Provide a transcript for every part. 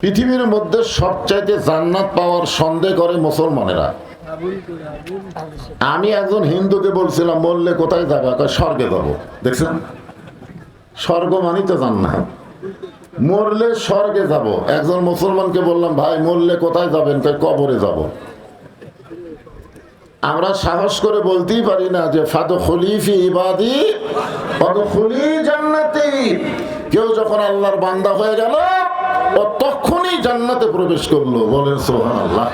পৃথিবীর মধ্যে সবচাইতে জান্নাত পাওয়ার সন্দেহ করে মুসলমানেরা। আমি একজন হিন্দুকে বলছিলাম মরলে কোথায় যাবে, স্বর্গে যাবো। দেখছেন, স্বর্গ মানেই তো জান্নাত, মরলে স্বর্গে যাব। একজন মুসলমানকে বললাম ভাই মরলে কোথায় যাবেন, কবরে যাব। আমরা সাহস করে বলতেই পারি না যে ফাদখুলি ফি ইবাদি ফাদখুলি জান্নাতি। কেউ যখন আল্লাহর বান্দা হয়ে গেল ও তখনই জান্নাতে প্রবেশ করলো। বলেন সুবহানাল্লাহ।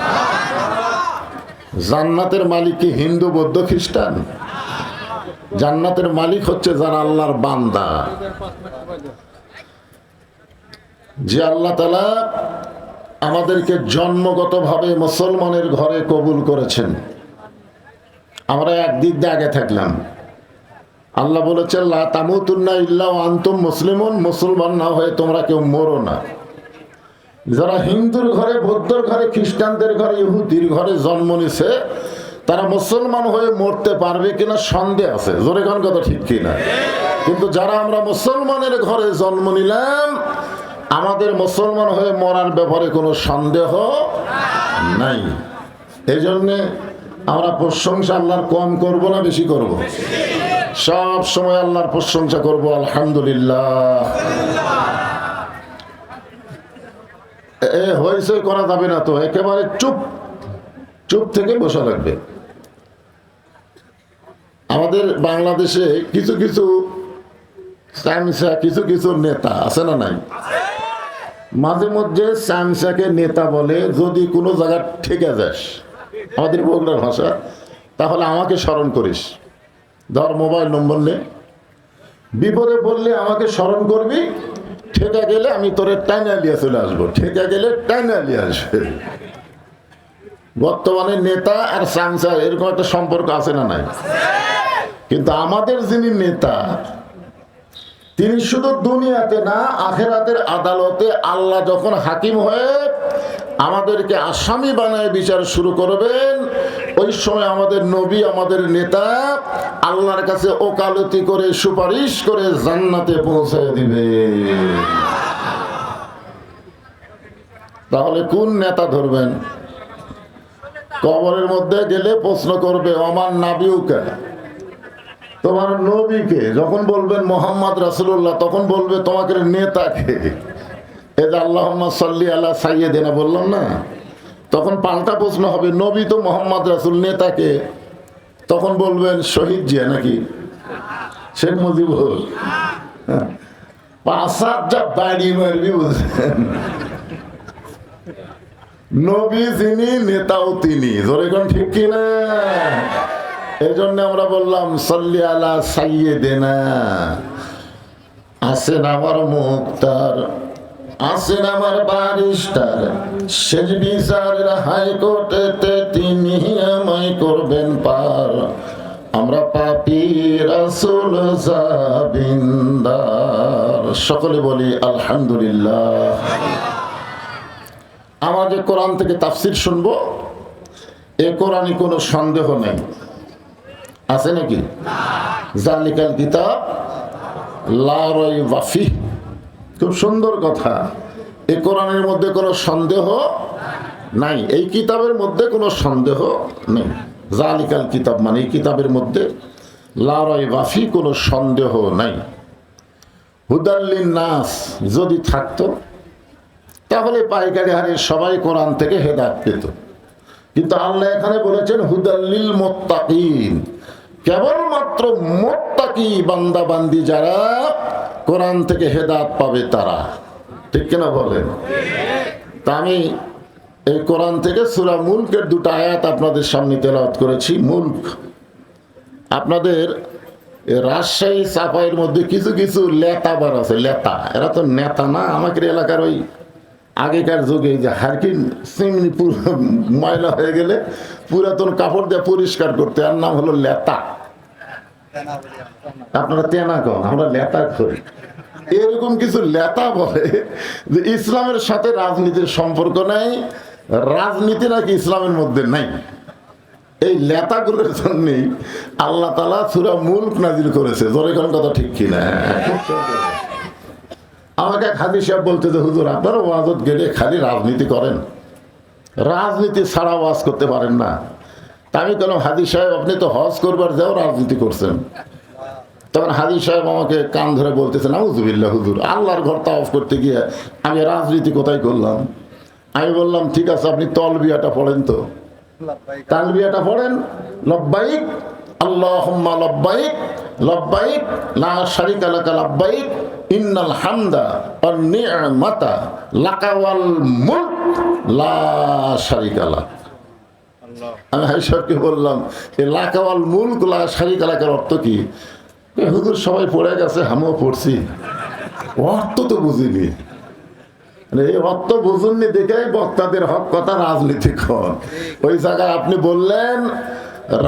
জান্নাতের মালিক কি হিন্দু, বৌদ্ধ, খ্রিস্টান? জান্নাতের মালিক হচ্ছে যারা আল্লাহর বান্দা, যে আল্লাহ তাআলা আমাদেরকে জন্মগতভাবে মুসলমানের ঘরে কবুল করেছেন। আমরা একদিক দিয়ে আগে থাকলাম। আল্লাহ বলেছেন লা তামুতুন্না ইল্লা ওয়া আনতুম মুসলিমুন, মুসলমান না হয়ে তোমরা কেউ মরো না। যারা হিন্দুর ঘরে, বৌদ্ধর ঘরে, খ্রিস্টানদের ঘরে, ইহুদির ঘরে জন্ম নিছে তারা মুসলমান হয়ে মরতে পারবে কিনা সন্দেহ আছে। জোরে গান কথা ঠিক কিনা? কিন্তু যারা আমরা মুসলমানের ঘরে জন্ম নিলাম আমাদের মুসলমান হয়ে মরার ব্যাপারে কোনো সন্দেহ নাই। এই জন্যে আমরা প্রশংসা আল্লাহর কম করব না বেশি করব? সব সময় আল্লাহর প্রশংসা করব, আলহামদুলিল্লাহ। হয়েছে করা যাবে না তো, একেবারে চুপ চুপ থেকে বসা লাগবে। আমাদের বাংলাদেশে কিছু কিছু সামসা, কিছু কিছু নেতা আছে না নাই? মাঝে মধ্যে সামসাকে নেতা বলে। যদি কোনো জায়গা ঠেকে যাস, আমাদের বগুড়ার ভাষা, তাহলে আমাকে স্মরণ করিস। ধর মোবাইল নম্বর নে, বিপদে পড়লে আমাকে স্মরণ করবি। ঠেকা গেলে আমি তোরে টাইনা লিয়ে চলে আসবো, ঠেকা গেলে টাইনা লিয়ে আসবে। বর্তমানে নেতা আর সামসা এরকম একটা সম্পর্ক আছে না নাই? কিন্তু আমাদের যিনি নেতা তিনি শুধু দুনিয়াতে না, আখিরাতের আদালতে আল্লাহ যখন হাকিম হয়ে আমাদেরকে আসামি বানায় বিচার শুরু করবেন, ওই সময় আমাদের নবী, আমাদের নেতা আল্লাহর কাছে ওকালতি করে সুপারিশ করে জান্নাতে পৌঁছে দিবে। তাহলে কোন নেতা ধরবেন? কবরের মধ্যে গেলে প্রশ্ন করবে আমার নাবিউকা, তোমার নবীকে। যখন বলবেন মোহাম্মদ রাসূলুল্লাহ তখন বলবে তোমাকে নেতাকে। এই যে আল্লাহুম্মা সাল্লি আলা সাইয়্যিদিনা বললাম না, তখন পাল্টা প্রশ্ন হবে নবী তো মোহাম্মদ রাসূল, নেতাকে? তখন বলবেন শহীদ জিয়া নাকি শেখ মুজিবুর। পাঁচাত যা বাড়ি মারবি বুঝলেন। নবী যিনি, নেতাও তিনি। জোরে কোন ঠিক কিনা? এই জন্য আমরা বললাম সাল্লি আলা সাইয়্যিদিনা। আছেন আমার মুক্তার, আছেন আমার ব্যারিস্টার, শেষ বিচারের হাইকোর্টেতে তিনি আমায় করবেন পার। আমরা পাপী রাসূল জাবিন্দার। সকলে বলি আলহামদুলিল্লাহ। আমরা যে কোরআন থেকে তাফসীর শুনবো, এ কোরআনে কোনো সন্দেহ নেই, আছে নাকি? জালিকাল কিতাব লা রাইবা ফিহ। খুব সুন্দর কথা। এই কোরআনের মধ্যে কোনো সন্দেহ নাই, এই কিতাবের মধ্যে কোনো সন্দেহ নেই। জালিকাল কিতাব মানে এই কিতাবের মধ্যে লা রাইবা ফিহ, কোনো সন্দেহ নাই। হুদাল লিন-নাস যদি থাকতো তাহলে পাইকারি হারে সবাই কোরআন থেকে হেদায়েত পেত। কিন্তু আল্লাহ এখানে বলেছেন হুদাল লিল মুত্তাকিন, কেবলমাত্র মুত্তাকি বান্দা বান্দি যারা কোরআন থেকে হেদায়েত পাবে তারা। ঠিক কিনা বলেন? তা আমি এই কোরআন থেকে সূরা মুলকের দুটো আয়াত আপনাদের সামনে তেলাওয়াত করেছি। মুলক আপনাদের রাজশাহী চাপাইয়ের মধ্যে কিছু কিছু লেতাবার আছে। লেতা, এরা তো নেতা না। আমাদের এলাকার ওই আগেকার যুগে যে হারকিন চিমনি ময়লা হয়ে গেলে পুরাতন কাপড় দিয়ে পরিষ্কার করতে, আর নাম হলো লেতা। আপনারা তেনা কন, আমরা লেতা করি। এরকম কিছু লেতা বলে যে ইসলামের সাথে রাজনীতির সম্পর্ক নাই, রাজনীতি নাকি ইসলামের মধ্যে নাই। এই লেতাগুলোর জন্যই আল্লাহ তাআলা সূরা মুলক নাযিল করেছে। জোরে কোন কথা ঠিক কিনা? আমাকে এক হাজি সাহেব বলতে যে হুজুর আপনারা ওয়াজত গেলে খালি রাজনীতি করেন, রাজনীতি ছাড়া ওয়াজ করতে পারেন না। তা আমি কেন হাজি সাহেব আপনি তো হজ করবার যাও রাজনীতি করছেন। তখন হাজি সাহেব আমাকে কান ধরে বলতেছেন আউযুবিল্লাহ হুজুর, আল্লাহর ঘর তাওয়াফ করতে গিয়ে আমি রাজনীতি কোথায় করলাম? আমি বললাম ঠিক আছে আপনি তলবিয়াটা পড়েন, তো তালবিয়াটা পড়েন, লব্বাইক আল্লাহুম্মা লব্বাইক লব্বাইক লা শারিকা লাকা লব্বাইক ইন্নাল হামদা ওয়ান নি'মাতা লাকা ওয়াল মুলক লা শারিকা লাক। আমি হাজি সাহেবকে বললাম এই লাকা ওয়াল মুলক লা শারিকা লাকার অর্থ কি? হুজুর সবাই পড়ে গেছে, আমিও পড়ছি, অর্থ তো বুঝিনি। এই অর্থ বুঝুননি দেখেই বক্তাদের হক কথা রাজনীতি কর। ওই জায়গায় আপনি বললেন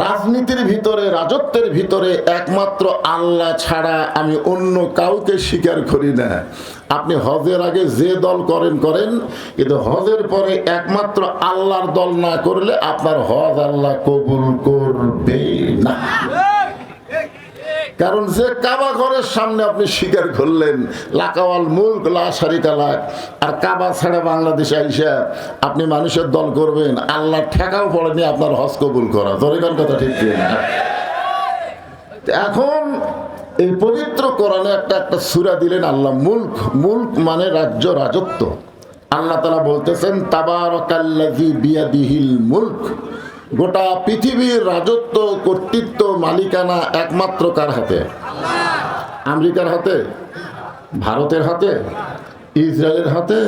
রাজনীতির ভিতরে, রাজত্বের ভিতরে একমাত্র আল্লাহ ছাড়া আমি অন্য কাউকে স্বীকার করি না। আপনি হজের আগে যে দল করেন করেন, কিন্তু হজের পরে একমাত্র আল্লাহর দল না করলে আপনার হজ আল্লাহ কবুল করবে না। কারণ যে কাবা ঘরের সামনে আপনি স্বীকার করলেন লাকাওয়াল মুলক লা শারিকা লাক, আর কাবা ছাড়া বাংলাদেশে আইসা আপনি মানুষের দল করবেন, আল্লাহ ঠেকাও পড়েনি আপনার হজ কবুল করা। জরিগান কথা ঠিক না? এখন এই পবিত্র কোরআনে একটা সূরা দিলেন আল্লাহ, মুলক। মুলক মানে রাজ্য, রাজত্ব। আল্লাহ তাআলা বলতেছেন তাবারাকাল্লাযী বিয়াদিহিল মুলক। গোটা পৃথিবীর রাজত্ব, কর্তৃত্ব, মালিকানা একমাত্র কার হাতে? আমেরিকার হাতে, ভারতের হাতে, ইসরায়েলের হাতে।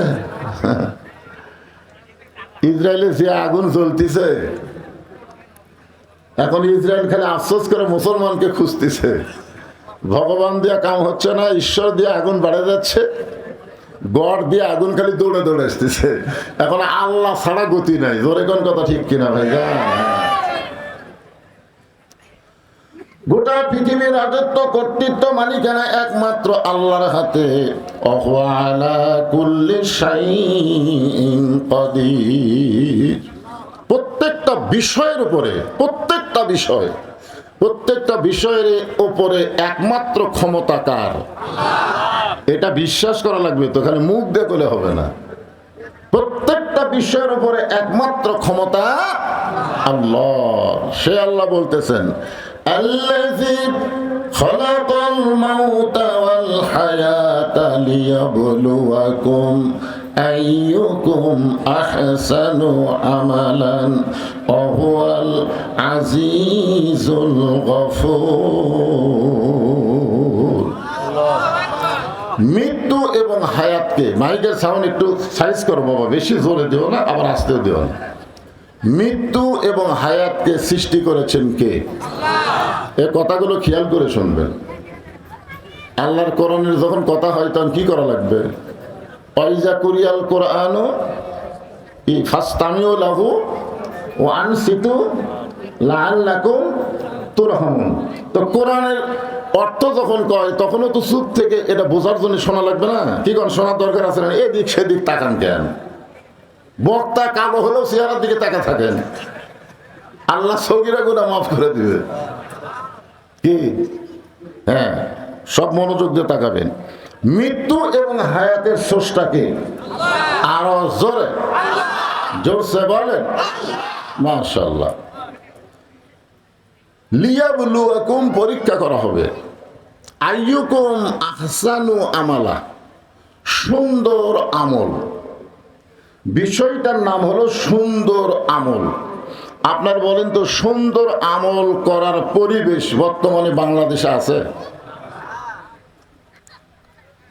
ইসরায়েলে যে আগুন জ্বলতেছে, এখন ইসরায়েল খালি আফসোস করে মুসলমানকে খুঁজতেছে। ভগবান দিয়া কাম হচ্ছে না, ঈশ্বর দিয়ে আগুন বাড়ে যাচ্ছে, গড় দিয়ে আগুন খালি দৌড়ে দৌড়ে আসতেছে। এখন আল্লাহ ছাড়া গতি নাই। জোরে কোন কথা ঠিক কিনা ভাই? গোটা পৃথিবীর রাজত্ব, কর্তৃত্ব, মালিকানা একমাত্র আল্লাহর হাতে। আলা কুল্লি শাইইন কাদির। প্রত্যেকটা বিষয়ের উপরে, প্রত্যেকটা বিষয়ের উপরে একমাত্র ক্ষমতাকার। এটা বিশ্বাস করা লাগবে তো, খালি মুখ দিয়ে করলে হবে না। প্রত্যেকটা বিষয়ের উপরে একমাত্র ক্ষমতা আল্লাহ। সে আল্লাহ বলতেছেন আল্লাযী খালাকাল মাউতা ওয়াল হায়াতা লিয়াবলুয়াকুম আইয়ুকুম আহসানু আমালান ওয়া হুয়াল আজিজুল গফুর। মৃত্যু এবং হায়াতকে, মাইকের সাউন্ড একটু সাইজ করো বাবা, বেশি জোরে দিও না, আবার আসতেও দিও না। মৃত্যু এবং হায়াতকে সৃষ্টি করেছেন কে? এ কথাগুলো খেয়াল করে শুনবেন। আল্লাহর কোরআনের যখন কথা হয় তখন কি করা লাগবে? ওয়াইজা কুরিয়াল কোরআনু ফাসতামিউ লাহু ওয়া আনসিতু লাআল্লাকুম তুরহামুন। তো কোরআনের অর্থ যখন কয় তখনও তো চুপ থেকে এটা বোঝার জন্য শোনা লাগবে না? কি কোন শোনার দরকার আছে না? এদিক সেদিক তাকান কেন? বক্তা কালো হলেও চেহারার দিকে তাকা থাকেন, আল্লাহ সগীরা গুনাহ মাফ করে দিবে। কি? হ্যাঁ, সব মনোযোগ দিয়ে তাকাবেন। মৃত্যু এবং হায়াতের স্রষ্টাকে আরো জোরে জোরসে বলেন মাশাআল্লাহ। লিয়াবলুয়াকুম, পরীক্ষা করা হবে। আইয়ুকুম আহসানু আমালা, সুন্দর আমল। বিষয়টার নাম হলো সুন্দর আমল। আপনার বলেন তো সুন্দর আমল করার পরিবেশ বর্তমানে বাংলাদেশে আছে?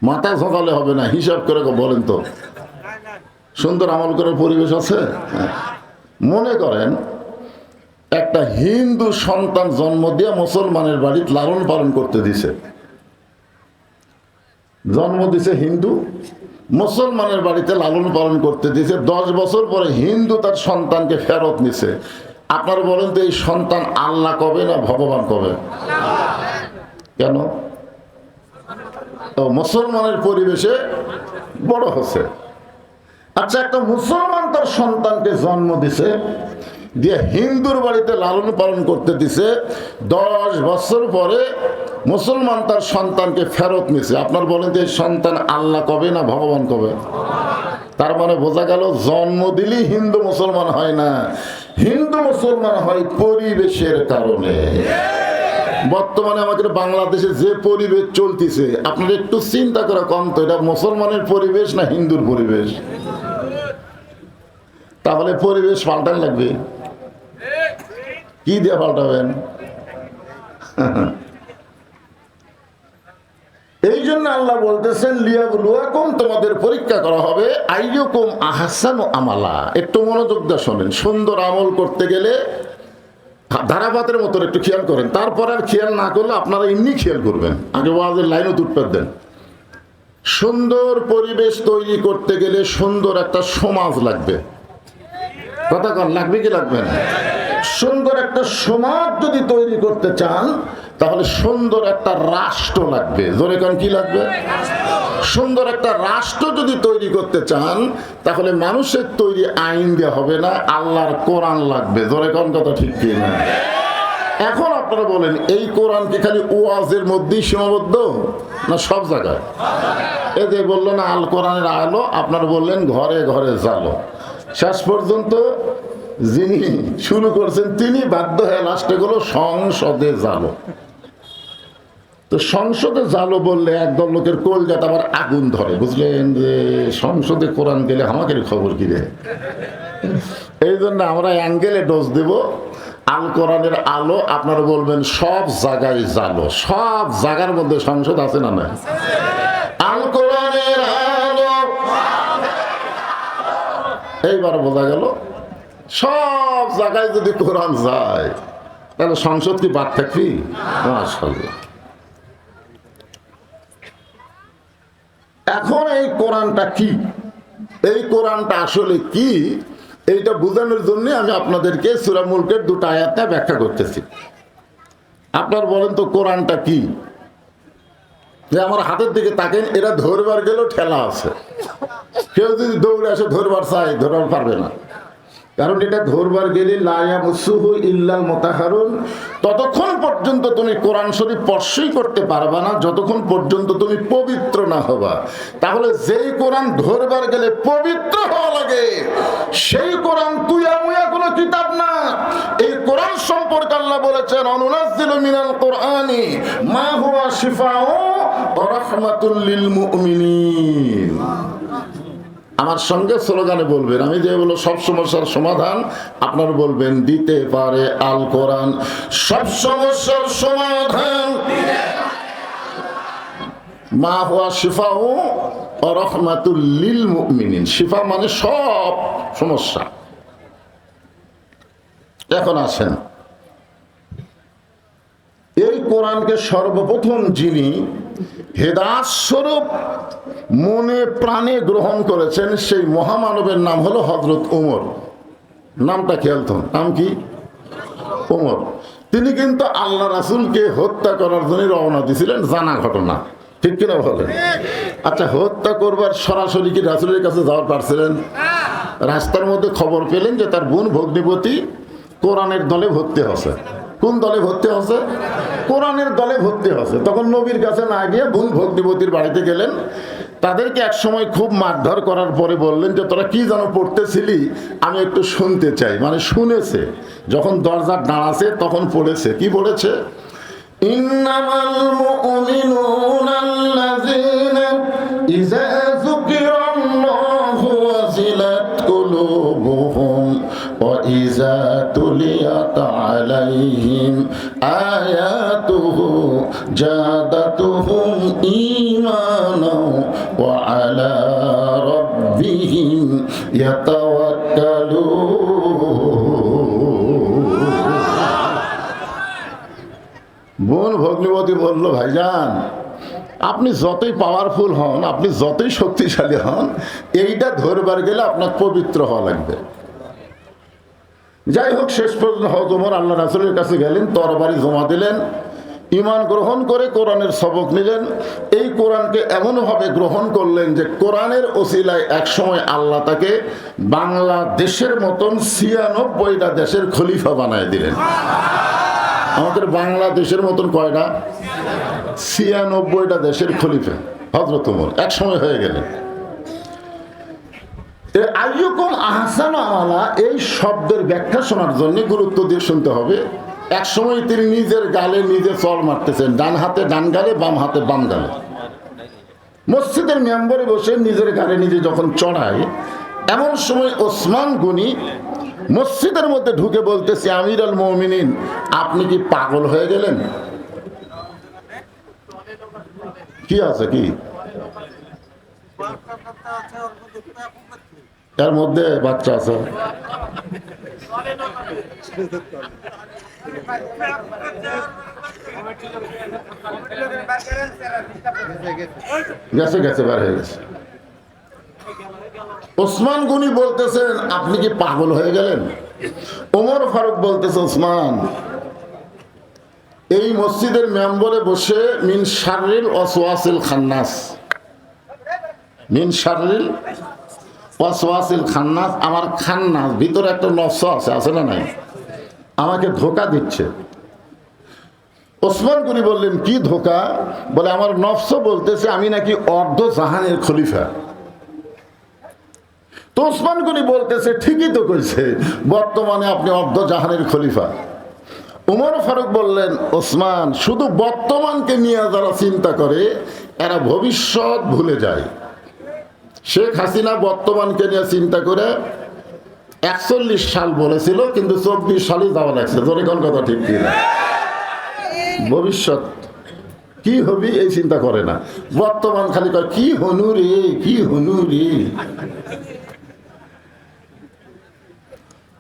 মাথা ঝোঁকালে হবে না, হিসাব করে বলেন তো সুন্দর আমল করার পরিবেশ আছে? মনে করেন একটা হিন্দু সন্তান জন্ম দিয়ে মুসলমানের বাড়িতে লালন পালন করতে দিছে, জন্ম দিছে হিন্দু, মুসলমানের বাড়িতে লালন পালন করতে দিছে। 10 বছর পরে হিন্দু তার সন্তানকে ফেরত নিছে। আপনারা বলেন তো এই সন্তান আল্লাহ কবে না ভগবান কবে? কেন? মুসলমানের পরিবেশে বড় হচ্ছে। আচ্ছা, একটা মুসলমান তার সন্তানকে জন্ম দিছে, দিয়ে হিন্দুর বাড়িতে লালন পালন করতে দিছে। 10 বছর পরে মুসলমান তার সন্তানকে ফেরত নিছে। আপনার বলেন যে সন্তান আল্লাহ কবে না ভগবান কবে? তার মানে বোঝা গেল জন্ম দিলেই হিন্দু মুসলমান হয় না, হিন্দু মুসলমান হয় পরিবেশের কারণে। বর্তমানে আমাদের বাংলাদেশে যে পরিবেশ চলতেছে, আপনারা একটু চিন্তা করে কম তো, এটা মুসলমানের পরিবেশ না হিন্দুর পরিবেশ? তাহলে পরিবেশ পাল্টান লাগবে। কি দিয়ে পাল্টাবেন? এই জন্য আল্লাহ বলতেছেন লিয়াবলুয়াকুম, তোমাদের পরীক্ষা করা হবে, আইয়ুকুম আহসানু আমালা। একটু মনোযোগ দিয়ে শোনেন। সুন্দর আমল করতে গেলে ধারাপাতের মতো একটু খেয়াল করেন, তারপর আর খেয়াল না করলে আপনারা এমনি খেয়াল করবেন। আগে ওয়াজের লাইনও উত্তর দেন। সুন্দর পরিবেশ তৈরি করতে গেলে সুন্দর একটা সমাজ লাগবে। কথা কন, লাগবে কি লাগবে না? সুন্দর একটা সমাজ যদি তৈরি করতে চান তাহলে সুন্দর একটা রাষ্ট্র লাগবে। জোরে কন, কি লাগবে? সুন্দর একটা রাষ্ট্র যদি তৈরি করতে চান তাহলে মানুষের তৈরি আইন দিয়ে হবে না, আল্লাহর কোরআন লাগবে। জোরে কন, কথা ঠিক কি না? এখন আপনারা বলেন, এই কোরআন কি খালি ওয়াজের মধ্যেই সীমাবদ্ধ না সব জায়গায়? এ যে বললো না আল কোরআনের আলো, আপনারা বললেন ঘরে ঘরে জালো। শেষ পর্যন্ত যিনি শুরু করছেন তিনি বাধ্য হয়ে লাস্টে গেল সংসদে জালো। তো সংসদে জালো বললে একদল লোকের কলজাটা আবার আগুন ধরে, বুঝলেন যে সংসদে কোরআন গেলে আমাদের খবর কি রে। এই জন্য আমরা অ্যাঙ্গেলে ডোজ দেব আল কোরআনের আলো। আপনারা বলবেন সব জায়গায় জালো, সব জায়গার মধ্যে সংসদ আছে না? না, আল কোরআনের আলো। এইবার বোঝা গেল সব জায়গায় যদি কোরআন যায় তাহলে সংসদ কি বাদ থাকবি? মাশাআল্লাহ। এখন এই কোরআনটা কি, এই কোরআনটা আসলে কি, এইটা বোঝানোর জন্য আমি আপনাদেরকে সূরা মুলকের দুটো আয়াতটা ব্যাখ্যা করতেছি। আপনার বলেন তো কোরআনটা কি? যে আমার হাতের দিকে তাকেন, এরা ধরবার গেলেও ঠেলা আছে। কেউ যদি দৌড়ে আসে ধরবার চায়, ধরবার পারবে না, কারণ এটা ধরবার গেলে লা ইয়ামাসসুহু ইল্লাল মুতাহহারুন। ততক্ষণ পর্যন্ত তুমি কোরআন শরীফ স্পর্শই করতে পারবা না যতক্ষণ পর্যন্ত তুমি পবিত্র না হবা। তাহলে যেই কোরআন ধরবার গেলে পবিত্র হওয়া লাগে, সেই কোরআন তুইয়া মুয়া কোনো কিতাব না। এই কোরআন সম্পর্কে আল্লাহ বলেছেন অনুনাজ্জিলু মিনাল কোরআনি মা হুয়া শিফাউ ওয়া রাহমাতুল লিল মুমিনিন। আমার সঙ্গে স্লোগানে বলবেন, আমি যে বলো সব সমস্যার সমাধান, আপনার বলবেন দিতে পারে আল কোরআন সব সমস্যার সমাধান। মা হুয়া শিফাউ ওয়া রাহমাতুল লিল মুমিনিন। শিফা মানে সব সমস্যা। এখন আসেন, এই কোরআনকে সর্বপ্রথম যিনি হেদায়েত স্বরূপ মনে প্রাণে গ্রহণ করেছেন সেই মহামানবের নাম হলো হযরত ওমর। নামটা খেয়াল তো, নাম কি? ওমর। তিনি কিন্তু আল্লাহ রাসূলকে হত্যা করার জন্য রওনা দিয়েছিলেন, জানা ঘটনা, ঠিক কিনা বলেন? আচ্ছা, হত্যা করবার সরাসরি কি রাসূলের কাছে যাওয়ার পারছিলেন? রাস্তার মধ্যে খবর পেলেন যে তার বোন ভগ্নিপতি কোরআনের দলে ভর্তি হচ্ছে। কোন দলে ভর্তি হচ্ছে? কোরআনের দলে ভর্তি হচ্ছে। তখন নবীর কাছে না গিয়ে বোন ভগ্নিপতির বাড়িতে গেলেন। তাদেরকে এক সময় খুব মারধর করার পরে বললেন যে তোরা কি যেন পড়তেছিলি, আমি একটু শুনতে চাই। মানে শুনেছে, যখন দরজা দাঁড়াছে তখন পড়েছে। কি পড়েছে? ইন্নামাল মুমিনুনা আল্লাযীনা ইযা যুকিরাল্লাহু ওয়াজিলাত কুলুবুহুম ওয়া ইযা তুলিয়াত আলাইহিম আয়াতুহু জাদাতুহুম ঈমানাও ওয়া আলা রাব্বিহিম ইয়াতাওয়াক্কালুন। বোন ভগ্নিপতি বলল, ভাইজান আপনি যতই পাওয়ারফুল হন, আপনি যতই শক্তিশালী হন, এইটা ধরবার গেলে আপনার পবিত্র হওয়া লাগবে। যাই হোক, শেষ পর্যন্ত হযরত ওমর আল্লাহ রাসূলের কাছে গেলেন, তরবারি জমা দিলেন, ঈমান গ্রহণ করে কোরআনের সবক নিলেন। এই কোরআনকে এমনভাবে গ্রহণ করলেন যে কোরআনের ওসিলায় একসময় আল্লাহ তাকে বাংলাদেশের মতন ৯৬টা দেশের খলিফা বানায় দিলেন। আমাদের বাংলাদেশের মতন কয়টা? 96টা দেশের খলিফা হযরত ওমর এক সময় হয়ে গেলেন। আইয়ুকুম আহসানু আমালা এই শব্দের ব্যাখ্যা শোনার জন্য গুরুত্ব দিয়ে শুনতে হবে। এক সময় তিনি নিজের গালে নিজে চড় মারতেছেন, ডান হাতে ডান গালে, বাম হাতে বাম গালে। মসজিদের মেম্বরে বসে নিজের গালে নিজে যখন চড়ায়, এমন সময় ওসমান গনি মসজিদের মধ্যে ঢুকে বলতেছে, আমির আল মুমিনিন, আপনি কি পাগল হয়ে গেলেন? কি আছে কি এর মধ্যে বাচ্চা আছে? গেছে গেছে বার হয়ে গেছে। ওসমান গনি বলতেছেন, আপনি কি পাগল হয়ে গেলেন? ওমর ফারুক বলতেছে, ওসমান, এই মসজিদের মেম্বরে বসে মিন শাররিল ওয়াসওয়াসিল খান্নাস, মিন শাররিল ওয়াসওয়াসিল খান্নাস, আমার খান্নাস ভিতরে একটা নফস আছে, আছে না নাই? আমাকে ধোঁকা দিচ্ছে। ওসমান গনি বললেন, কি ধোঁকা? বলে, আমার নফস বলতেছে আমি নাকি অর্ধ জাহানের খলিফা। তো ওসমান গনি বলতেছে, ঠিকই তো কইছে, বর্তমানে আপনি অর্ধ জাহানের খলিফা। উমর ফারুক বললেন, ওসমান, শুধু বর্তমানকে নিয়ে যারা চিন্তা করে এরা ভবিষ্যৎ ভুলে যায়। শেখ হাসিনা বর্তমানকে নিয়ে চিন্তা করে 41 সাল বলেছিল, কিন্তু 24 সালই যাওয়া লাগছে। ধরে কোন কথা ঠিক কিনা? ভবিষ্যৎ কি হবি এই চিন্তা করে না, বর্তমান খালি কয় কি হনু রে, কি হনু রে।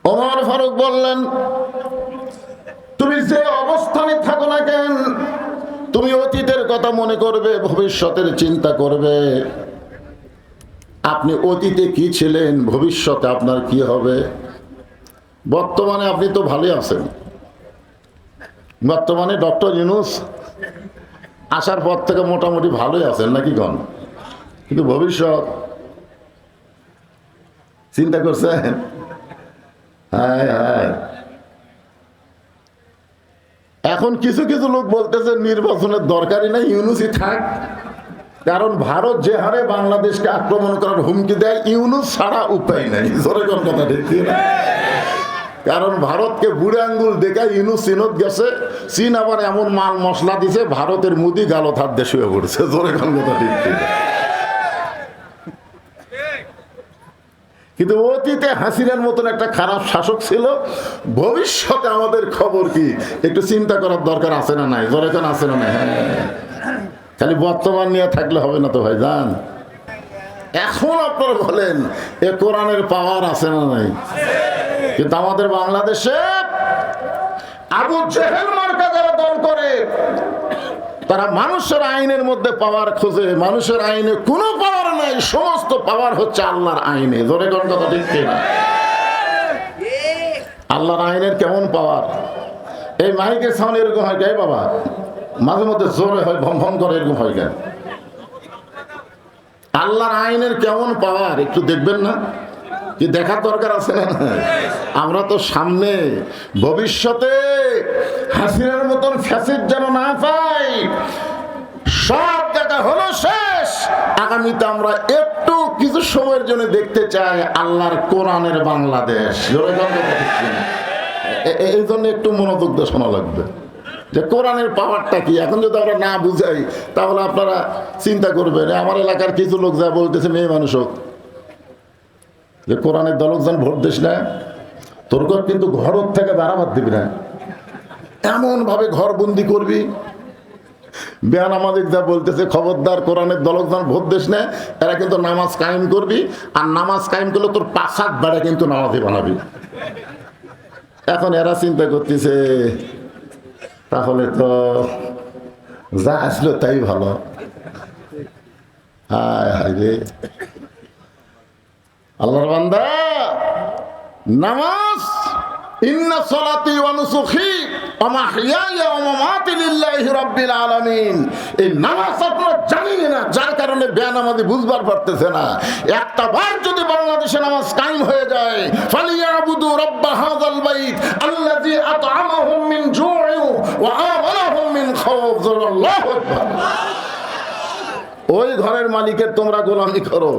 ওমর ফারুক বললেন, তুমি যে অবস্থানে থাকো না কেন, তুমি অতীতের কথা মনে করবে, ভবিষ্যতের চিন্তা করবে। আপনি অতীতে কি ছিলেন, ভবিষ্যতে আপনার কি হবে। বর্তমানে আপনি তো ভালোই আছেন, বর্তমানে ডক্টর ইউনূস আসার পর থেকে মোটামুটি ভালোই আছেন নাকি গণ, কিন্তু ভবিষ্যৎ চিন্তা করছেন? হ্যাঁ হ্যাঁ। এখন কিছু কিছু লোক বলতেছে নির্বাচনের দরকারই নাই, ইউনূসই থাক। কারণ ভারত যে হারে বাংলাদেশকে আক্রমণ করার হুমকি দেয়, ইউনূস ছাড়া উপায় নাই। জোরে কোন কথা ঠিক না? কারণ ভারতকে বুড়ে আঙ্গুল দেখায় ইউনূস চীনত গেছে, চীন আবার এমন মাল মশলা দিছে, ভারতের মুদি গালত হাত দিয়ে শুয়ে পড়ছে। জোরে কোন কথা ঠিক না? কিন্তু অতীতে হাসিনার মতন একটা খারাপ শাসক ছিল, ভবিষ্যতে আমাদের খবর কি একটু চিন্তা করার দরকার আছে না নাই? জোরে কোন আছে না নাই? খালি বর্তমান নিয়ে থাকলে হবে না তো ভাই জান। এখন আপনারা বলেন, এ কোরআনের পাওয়ার আছে না নাই? কিন্তু আমাদের বাংলাদেশে আবু জেহেল মার্কা যারা দল করে, তারা মানুষের আইনের মধ্যে পাওয়ার খোঁজে। মানুষের আইনে কোনো পাওয়ার নাই, সমস্ত পাওয়ার হচ্ছে আল্লাহর আইনে। ধরে কোন কথা ঠিক না? আল্লাহর আইনের কেমন পাওয়ার? এই মাইকের সাউন্ড এরকম হয় কে বাবা? মাঝে মধ্যে জোরে হয়, ভম ভম করে, এরকম হয় কেন? আল্লাহর আইনের কেমন পাওয়ার একটু দেখবেন না? কি দেখার দরকার আছে না? আমরা তো সামনে ভবিষ্যতে হাসিনার মতন ফ্যাসিড যেন না পাই, সব দেখা হলো শেষ। আগামীতে আমরা একটু কিছু সময়ের জন্য দেখতে চাই আল্লাহর কোরআনের বাংলাদেশ। এই জন্য একটু মনোযোগ দিয়ে শোনা লাগবে যে কোরআনের পাওয়ারটা কি। এখন যদি আমরা না বুঝাই তাহলে আপনারা চিন্তা করবেন, আমার এলাকার কিছু লোক যা বলতেছে, মেয়ে মানুষ হোক, যে কোরআনের দলক যেন ভোট দিস না, তোর ঘর কিন্তু ঘর থেকে বাড়াবার দিবি না, এমন ভাবে ঘর বন্দি করবি। বেয়ান আমাদের যা বলতেছে, খবরদার কোরআনের দলক যেন ভোট দিস না, এরা কিন্তু নামাজ কায়েম করবি, আর নামাজ কায়েম করলে তোর 5 বেড়া কিন্তু নামাজই বানাবি। এখন এরা চিন্তা করতেছে, তাহলে তো যা আসলো তাই ভালো। হায় হায় রে আল্লাহর বান্দা, নামাজ, ইন্না সলাতি ওয়া নুসুখি ওয়া মাহইয়ায়া ওয়া মামাতি লিল্লাহি রাব্বিল আলামিন। এই নামাজ আপনারা জানেন না, যার কারণে বেনামাজি বুঝবার পারতেছে না। একটা বার যদি বাংলাদেশে নামাজ কায়েম হয়ে যায়, ফালিয়াবুদু রাব্বা হাযাল বাইত আল্লাযী আত'আমাহুম মিন জু'ইন ওয়া আমানাহুম মিন খৌফ, জোরে আল্লাহু আকবার। ওই ঘরের মালিকের তোমরা গোলামি করো।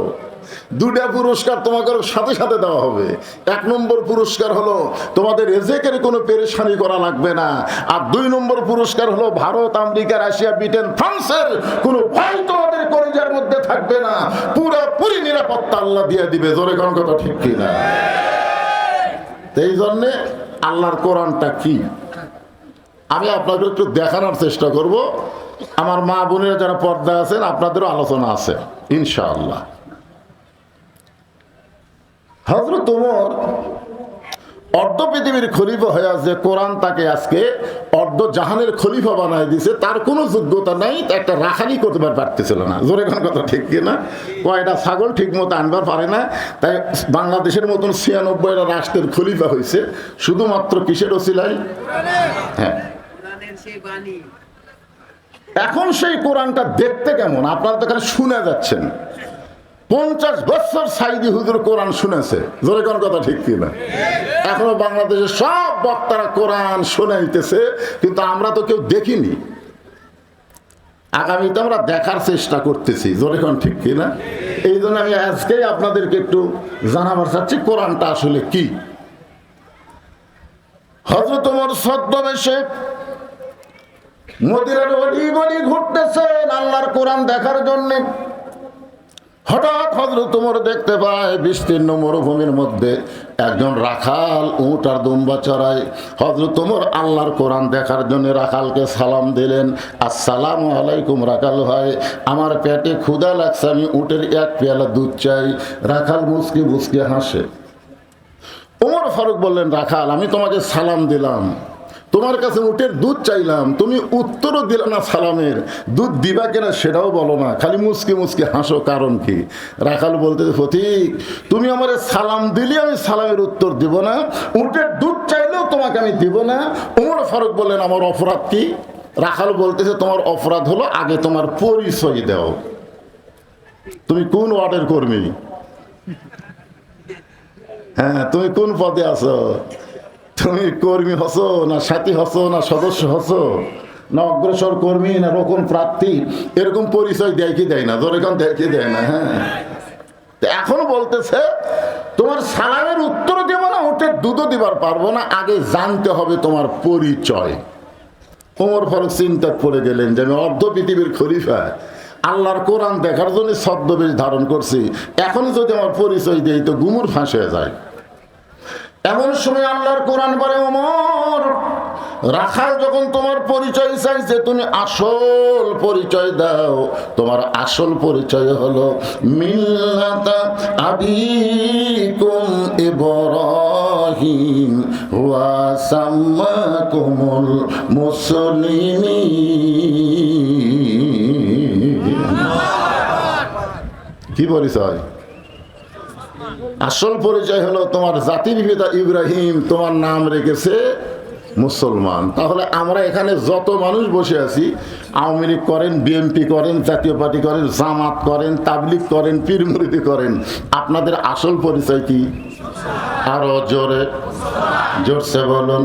দুটা পুরস্কার তোমাকে সাথে সাথে দেওয়া হবে। 1 নম্বর পুরস্কার হলো তোমাদের রিজিকের কোনো পেরেশানি করা লাগবে না। আর 2 নম্বর পুরস্কার হলো ভারত, আমেরিকা, রাশিয়া, ব্রিটেন, ফ্রান্সের কোনো ভয় তোমাদের কলিজার মধ্যে থাকবে না। পুরোপুরি নিরাপত্তা আল্লাহ দিয়ে দিবে। জোরে কোন কথা ঠিক কিনা? এই জন্যে আল্লাহর কোরআনটা কি আমি আপনাদের একটু দেখানোর চেষ্টা করব। আমার মা বোনেরা যারা পর্দা আছেন আপনাদেরও আলোচনা আছে ইনশাআল্লাহ। হযরত ওমর অর্ধ পৃথিবীর খলিফা হয়ে আছে, কোরআন তাকে আজকে অর্ধ জাহানের খলিফা বানায় দিছে। তার কোনো যোগ্যতা নাই, একটা রাখালি করতে পারতেছিল না। জোরে কোন কথা ঠিক কিনা? কয়টা ছাগল ঠিক মতো আনবার পারে না, তাই বাংলাদেশের মতন 96টা রাষ্ট্রের খলিফা হয়েছে শুধুমাত্র কিসের ওসিলায়? হ্যাঁ, এখন সেই কোরআনটা দেখতে কেমন আপনারা তো খালি শুনে যাচ্ছেন। 50 বছর সাইদি হুজুর কোরআন শুনেছে। জোরে কোন কথা ঠিক কিনা? এখনো বাংলাদেশের সব বক্তারা কোরআন শোনাইতেছে, কিন্তু আমরা তো কেউ দেখিনি। আগামীতে আমরা দেখার চেষ্টা করতেছি। জোরে কোন ঠিক কিনা? এই জন্য আমি আজকেই আপনাদেরকে একটু জানাবার চাচ্ছি কোরআনটা আসলে কি। হযরত ওমর ছদ্মবেশে মদিনার অলি গলি ঘুরতেছেন আল্লাহর কোরআন দেখার জন্য। হঠাৎ হযরত ওমর দেখতে পায় বিস্তীর্ণ মরুভূমির মধ্যে একজন রাখাল উট আর দুম্বা চড়ায়। হযরত ওমর আল্লাহর কোরআন দেখার জন্য রাখালকে সালাম দিলেন, আসসালামু আলাইকুম রাখাল ভাই, আমার পেটে ক্ষুধা লাগছে, আমি উটের 1 পেয়ালা দুধ চাই। রাখাল মুচকি মুচকি হাসে। ওমর ফারুক বললেন, রাখাল আমি তোমাকে সালাম দিলাম, তোমার কাছে উটের দুধ চাইলাম, তুমি উত্তরও দিলে না সালামের, দুধ দিবা কিনা সেটাও বলো না, খালি মুচকি মুচকি হাসো, কারণ কি? রাখাল বলতে, ফতিক তুমি আমার সালাম দিলে আমি সালামের উত্তর দিব না, উটের দুধ চাইলেও তোমাকে আমি দিব না। ওমর ফারুক বললেন, আমার অপরাধ কি? রাখাল বলতেছে, তোমার অপরাধ হলো আগে তোমার পরিচয় দাও, তুমি কোন ওয়ার্ডের কর্মী? হ্যাঁ, তুমি কোন পদে আছো? তুমি কর্মী হসো না সাথী হসো না সদস্য হসো না অগ্রসর কর্মী না রকম প্রার্থী? এরকম পরিচয় দেয় কি দেয় না? যেরকম দেয় কি দেয় না? হ্যাঁ, এখন বলতেছে তোমার সালামের উত্তর দেব না, উটের দুধও দিবার পারবো না, আগে জানতে হবে তোমার পরিচয়। ওমর ফারুক চিন্তা পড়ে গেলেন যে আমি অর্ধ পৃথিবীর খলিফা, আল্লাহর কোরআন দেখার জন্য ছদ্মবেশ ধারণ করছি, এখন যদি আমার পরিচয় দেই তো গুমুর ফাঁস হয়ে যায়। এমন সময় আল্লাহর কোরআন বলে, ওমর রাখাল যখন তোমার পরিচয় চাইছে তুমি আসল পরিচয় দাও। তোমার আসল পরিচয় হলো মিল্লাতা আবিকুম ইব্রাহিম ওয়া সাম্মাকুমুল মুসলিমিন। কি পরিচয়? আসল পরিচয় হলো তোমার জাতির পিতা ইব্রাহিম তোমার নাম রেখেছে মুসলমান। তাহলে আমরা এখানে যত মানুষ বসে আছি, আওয়ামী লীগ করেন, বিএনপি করেন, জাতীয় পার্টি করেন, জামাত করেন, তাবলিগ করেন, পীর মুরিদি করেন, আপনাদের আসল পরিচয় কি? আরো জোরে, জোরসে বলুন,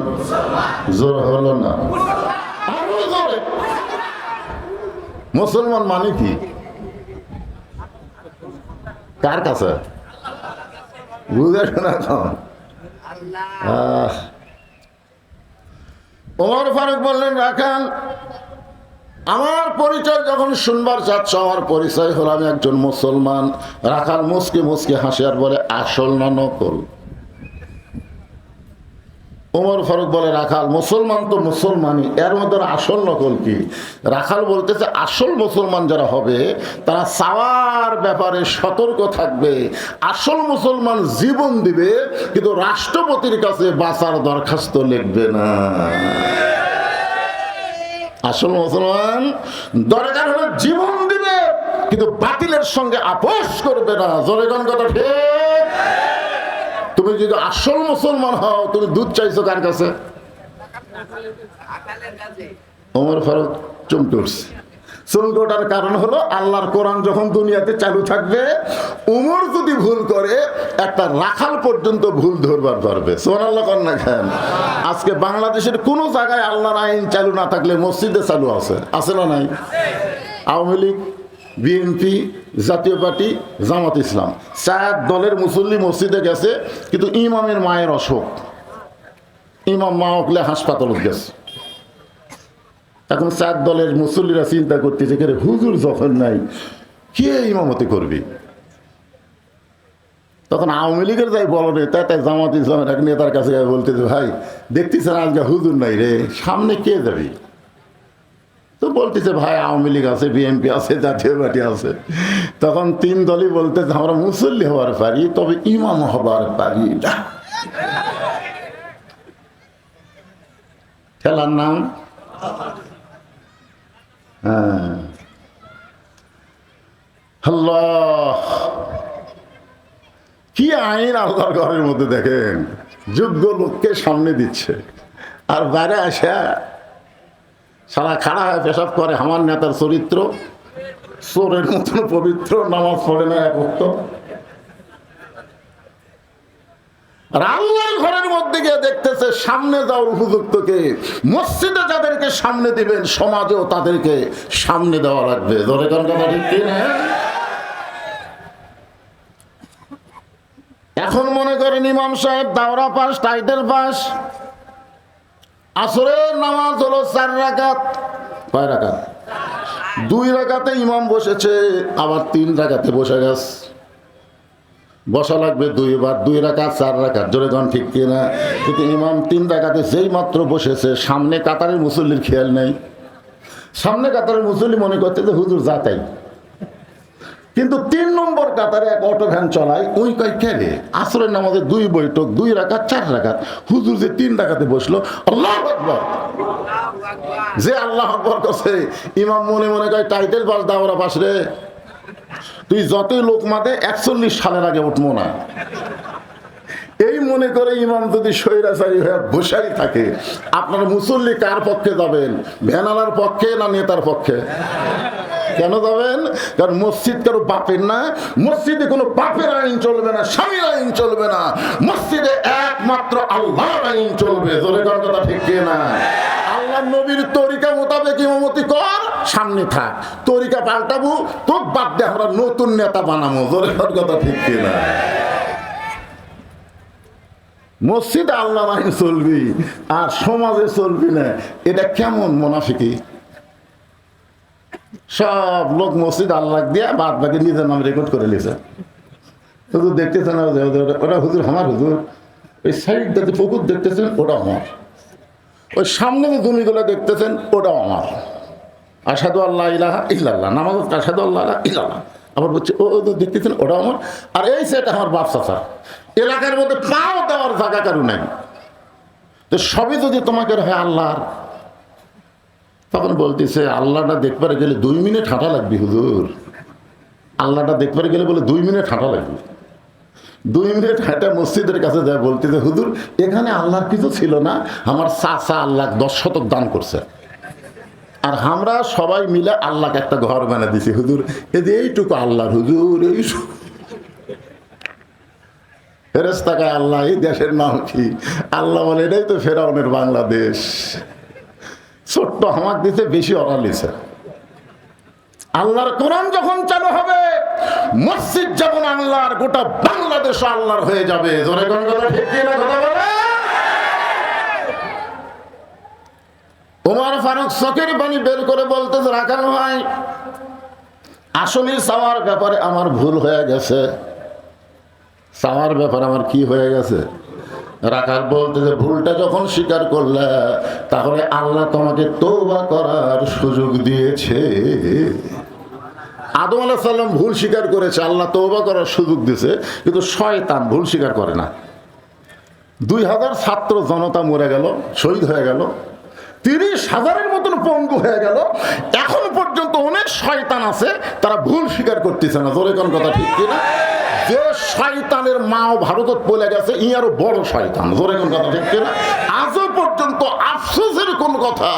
জোর হলো না, আরো জোরে। মুসলমান মানে কি? কার কাছে? ওমর ফারুক বললেন, রাখাল আমার পরিচয় যখন শুনবার চাচ্ছ, আমার পরিচয় হলো আমি একজন মুসলমান। রাখাল মুচকি মুচকি হাসি আর বলে, আসল না নকল? ওমর ফারুক বলে, রাখাল মুসলমান তো মুসলমানই, এর মধ্যে আসল নকল কি? রাখাল বলতেছে, আসল মুসলমান যারা হবে তারা চাওয়ার ব্যাপারে সতর্ক থাকবে। আসল মুসলমান জীবন দিবে, কিন্তু রাষ্ট্রপতির কাছে বাঁচার দরখাস্ত লিখবে না। আসল মুসলমান দরকার হলে জীবন দিবে, কিন্তু বাতিলের সঙ্গে আপোষ করবে না। জনগণ কথা ঠিক? তুমি যদি আসল মুসলমান হও, তুমি দুধ চাইছো কার কাছে? ওমর ফারুক চমকে উঠছে, চমকে ওঠার কারণ হলো আল্লাহর কোরআন যখন দুনিয়াতে চালু থাকবে, উমর যদি ভুল করে একটা রাখাল পর্যন্ত ভুল ধরবার পারবে। সুবহানাল্লাহ কন না কেন? আজকে বাংলাদেশের কোন জায়গায় আল্লাহর আইন চালু না থাকলে মসজিদে চালু আছে, আছে না নাই? আওয়ামী লীগ, বিএনপি, জাতীয় পার্টি, জামাত ইসলাম 4 দলের মুসল্লি মসজিদে গেছে, কিন্তু ইমামের মায়ের অসুখ, ইমাম মা উঠলে হাসপাতালে গেছে। এখন 4 দলের মুসল্লিরা চিন্তা করতেছে, হুজুর যখন নাই কে ইমামতি করবি? তখন আওয়ামী লীগের যাই বলো রে, তাই জামাত ইসলামের এক নেতার কাছে বলতেছে, ভাই দেখতেছেন আজকে হুজুর নাই রে, সামনে কে যাবি? তো বলতেছে, ভাই আওয়ামী লীগ আছে, বিএনপি আছে, জাতীয় পার্টি আছে। তখন 3 দলই বলতেছে, আমরা মুসল্লি হওয়ার পারি, তবে ইমাম হবার পারি না। খেলার নাম আল্লাহ, কি আইন আল্লাহর ঘরের মধ্যে দেখেন, যোগ্য লোককে সামনে দিচ্ছে, আর বাইরে আসা সারা খাড়া হয়ে পেশাব করে। আমার নেতার চরিত্র চোরের মতন পবিত্র, নামাজ পড়ে না এক ওয়াক্ত। আর আল্লাহর ঘরের মধ্যে গিয়ে দেখতেছে সামনে যাওয়ার উপযুক্তকে, মসজিদে যাদেরকে সামনে দিবেন সমাজেও তাদেরকে সামনে দেওয়া লাগবে। ধরে কোন কথা ঠিক কিনা? এখন মনে করেন ইমাম সাহেব দাওরা পাস, টাইটেল পাস, আসরের নামাজ হলো 4 রাকাত। কয় রাকাত? 2 রাকাতে ইমাম বসেছে, আবার 3 রাকাতে বসে গেছে। বসা লাগবে 2 বার, 2 রাকাত 4 রাকাত। জোরে গান ঠিক কিনা? কিন্তু ইমাম 3 রাকাতে যেই মাত্র বসেছে, সামনে কাতারের মুসল্লির খেয়াল নেই। সামনে কাতারের মুসল্লি মনে করতে যে হুজুর যাতাই, কিন্তু 3 নম্বর কাতারে এক অটো ভ্যান চলায়, ওই কয় খেলে আসরের নামাজে 2 বৈঠক, 2 রাকাত 4 রাকাত, হুজুর যে 3 রাকাতে বসলো। আল্লাহু আকবার। যে আল্লাহু আকবার করছে, ইমাম মনে মনে কয় টাইটেল পাস, দাওরা পাস রে, তুই যতই লোক মাদে 41 সালের আগে উঠবো না। এই মনে করে ইমাম যদি স্বৈরাচারী হয়ে বসাই থাকে, আপনার মুসল্লি কার পক্ষে যাবেন? ভ্যানালার পক্ষে না নেতার পক্ষে? কেন যাবেন? কারণ মসজিদ কারো বাপের না, মসজিদে কোনো বাপের আইন চলবে না, স্বামীর আইন চলবে না, মসজিদে একমাত্র আল্লাহর আইন চলবে। জোরে কোন কথা ঠিক কিনা? আল্লাহর নবীর তরিকা মোতাবেক ইমামতি কর, সামনে থাক। তরিকা পাল্টাবো তো বাদ দে, আমরা নতুন নেতা বানাবো। জোরে কোন কথা ঠিক কিনা? মসজিদে আল্লাহর আইন চলবি আর সমাজে চলবি না, এটা কেমন মুনাফিকি? সব লোক মসজিদ আল্লাহ দিয়ে বাদ বাকি নিজের নাম রেকর্ড করে নিয়েছে। হুজুর দেখতেছেন ওটা হুজুর আমার, হুজুর ওই সাইডটাতে পুকুর দেখতেছেন ওটা আমার, ওই সামনে যে জমিগুলো দেখতেছেন ওটাও আমার। আশহাদু আল্লাহ ইলাহা ইল্লাল্লাহ, নামাজ আশহাদু আল্লাহ ইল্লাল্লাহ। আবার বলছে ও দেখতেছেন ওটাও আমার। আর এই সেটা আমার বাপ চাচা, এলাকার মধ্যে পাও দেওয়ার জায়গা কারো নাই। তো সবই যদি তোমাকে হয় আল্লাহর, তখন বলতেছে আল্লাহটা দেখবার গেলে 2 মিনিট হাঁটা লাগবে হুজুর। আল্লাহটা দেখবার গেলে বলে 2 মিনিট হাঁটা লাগবে। 2 মিনিট হাঁটা মসজিদের কাছে যায়, বলতেছে হুজুর এখানে আল্লাহর কিছু ছিল না, আমার চাচা আল্লাহ 10 শতক দান করছে, আর আমরা সবাই মিলে আল্লাহকে একটা ঘর বানিয়ে দিছি হুজুর, এইটুকু আল্লাহর হুজুর। এই ফেরেশতাকে আল্লাহ, এই দেশের নাম কি? আল্লাহ বলে এটাই তো ফেরাউনের বাংলাদেশ। ছোট্ট হামাক দিতে বেশি অর্ডার লিছে। আল্লাহর কোরআন যখন চালু হবে, মসজিদ যেমন আল্লাহর, গোটা বাংলাদেশ আল্লাহর হয়ে যাবে। জোরে কোন কথা ঠিক কি না? কথা বলে ওমর ফারুক চোখের পানি বের করে বলতেছে, রাখাল ভাই আসলে চাওয়ার ব্যাপারে আমার ভুল হয়ে গেছে। চাওয়ার ব্যাপারে আমার কি হয়ে গেছে? রাখাল বলতেছে, ভুলটা যখন স্বীকার করলে তাহলে আল্লাহ তোমাকে তওবা করার সুযোগ দিয়েছে। আদম আলাইহিস সালাম ভুল স্বীকার করেছে, আল্লাহ তওবা করার সুযোগ দিয়েছে, কিন্তু শয়তান ভুল স্বীকার করে না। 2000 ছাত্র জনতা মরে গেল, শহীদ হয়ে গেল, 30,000-এর মতন পঙ্গু হয়ে গেল। এখন পর্যন্ত অনেক শয়তান আছে, তারা ভুল স্বীকার করতেছে না। জোরে কোন কথা ঠিক কিনা? যে শয়তানের মাও ভারতত পড়ে গেছে ই আরো বড় শয়তান। ধরে কোন কথা ঠিক কিনা? আজও পর্যন্ত আফসোসের কোন কথা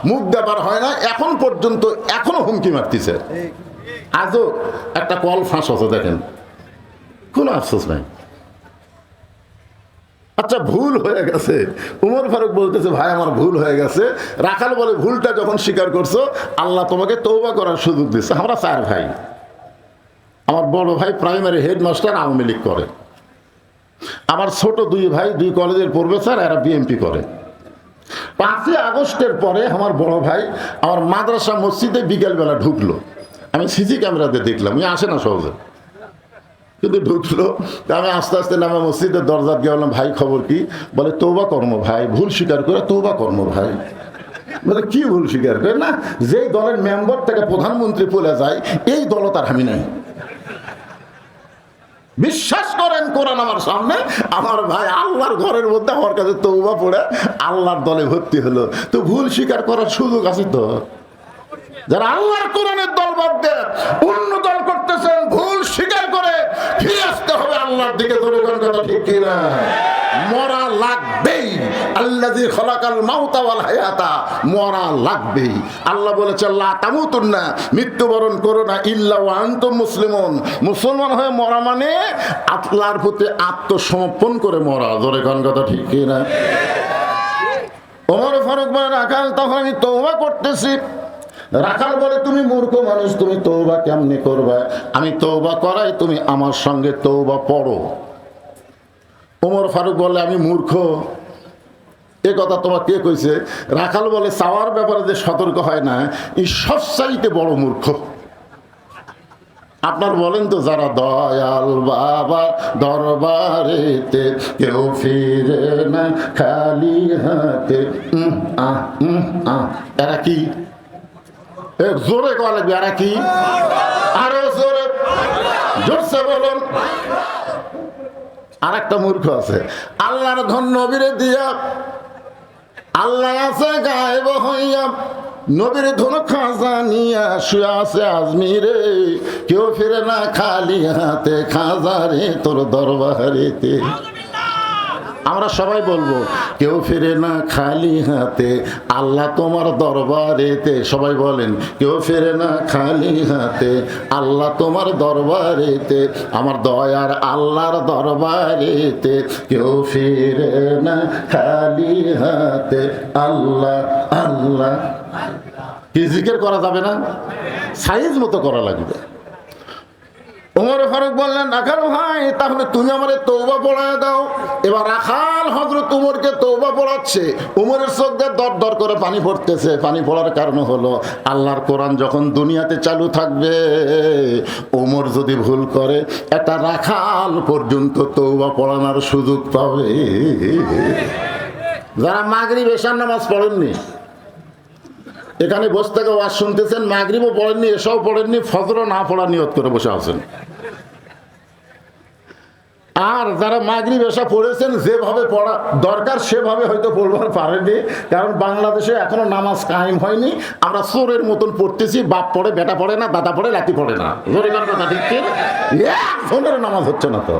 মুখ দেবার হয় না, এখন পর্যন্ত এখনো হুমকি মারতেছে। আজও একটা কল ফাঁস আছে, দেখেন, কোনো আফসোস নাই। আচ্ছা, ভুল হয়ে গেছে, উমর ফারুক বলতেছে ভাই আমার ভুল হয়ে গেছে। রাখাল বলে ভুলটা যখন স্বীকার করছো আল্লাহ তোমাকে তওবা করার সুযোগ দিচ্ছে। আমরা 4 ভাই, আমার বড় ভাই প্রাইমারি হেডমাস্টার আওয়ামী লীগ করে, আমার ছোট 2 ভাই 2 কলেজের প্রফেসর, এরা বিএমপি করে। 5ই আগস্টের পরে আমার বড় ভাই আমার মাদ্রাসা মসজিদে বিকেলবেলা ঢুকলো, আমি সিসি ক্যামেরাতে দেখলাম, আসে না সহজে, কিন্তু ঢুকলো। আমি আস্তে আস্তে নামে মসজিদের দরজা গিয়ে বললাম ভাই খবর কি? বলে তওবা কর্ম ভাই, ভুল স্বীকার করে তওবা কর্ম ভাই। বলে কি ভুল স্বীকার করে? না, যেই দলের মেম্বার থেকে প্রধানমন্ত্রী বলে যায় এই দল তার আমি নাই। বিশ্বাস করেন কোরআন আমার সামনে, আমার ভাই আল্লাহর ঘরের মধ্যে আমার কাছে তওবা পড়ে আল্লাহর দলে ভর্তি হলো। তো ভুল স্বীকার করার সুযোগ আছে তো। যারা আল্লাহর কোরআনের দল বাদ দিয়ে অন্য দল করতেছেন, ভুল স্বীকার করে ফিরে আসতে হবে আল্লাহর দিকে। কথা ঠিক কিনা? মরা লাগবেই। আল্লাযী খালাকাল মাউতা ওয়াল হায়াতা, মরা লাগবেই। আল্লাহ বলেছে লা তামুতুন্না, মৃত্যুবরণ করো না ইল্লা ওয়া আনতুম মুসলিমুন। মুসলমান হয়ে মরা মানে আল্লাহর প্রতি আত্মসমর্পণ করে মরা। জোরে কোন কথা ঠিক কিনা? ওমর ফারুক বলে রাখাল তখন আমি তওবা করতেছি। রাখাল বলে তুমি মূর্খ মানুষ, তুমি তওবা কেমনে করবে? আমি তওবা করাই, তুমি আমার সঙ্গে তওবা পড়ো। ওমর ফারুক বলে আমি মূর্খ, এ কথা তোমার কে কইছে? রাখাল বলে চাওয়ার ব্যাপারে যে সতর্ক হয় না এই সবচাইতে বড় মূর্খ। আপনার বলেন তো, যারা দয়াল বাবা দরবারেতে কেউ ফিরে না খালি হাতে, এরা কি? জোরে কওয়া লাগবে, এরা কি? আরো জোরে, জোরসে বলুন। আর একটা মূর্খ আছে, আল্লাহর ধন নবীরে দিয়া, আল্লাহ আছে গায়েব হইয়া, নবীর ধন খাজা নিয়া শুয়ে আছে আজমিরে, কেউ ফিরে না খালি হাতে, খাজা রে তোর দরবারেতে। আমরা সবাই বলবো কেউ ফিরে না খালি হাতে, আল্লাহ তোমার দরবারেতে। সবাই বলেন কেউ ফিরে না খালি হাতে, আল্লাহ তোমার দরবারেতে, আমার দয়ার আল্লাহর দরবারেতে কেউ ফিরে না খালি হাতে, আল্লাহ আল্লাহ। কি জিকির করা যাবে না? সাইজ মতো করা লাগবে। ওমর ফারুক বললেন রাখাল ভাই তাহলে তুমি আমারে তওবা পড়ায় দাও। এবার রাখাল হযরত ওমরকে তওবা পড়াচ্ছে। ওমরের চোখ দিয়ে দর দর করে পানি পড়তেছে। পানি পড়ার কারণ হলো আল্লাহর কোরআন যখন দুনিয়াতে চালু থাকবে, ওমর যদি ভুল করে একটা রাখাল পর্যন্ত তওবা পড়ানোর সুযোগ পাবে। যারা মাগরিব এশার নামাজ পড়েননি, এখানে বসে থেকে ওয়াজ শুনতেছেন, মাগরিবও পড়েননি, এসব পড়েননি, ফজরও না পড়া নিয়ত করে বসে আছেন। আর যারা মাগরিব এশা পড়েছেন, যেভাবে পড়া দরকার সেভাবে হয়তো পড়বার পারেনি, কারণ বাংলাদেশে এখনো নামাজ কায়েম হয়নি। আমরা চোরের মতন পড়তেছি, বাপ পড়ে, বেটা পড়ে না, দাদা পড়ে, রাতি পড়ে না। জোরে কথা ঠিক কি? একজনের নামাজ হচ্ছে না তো।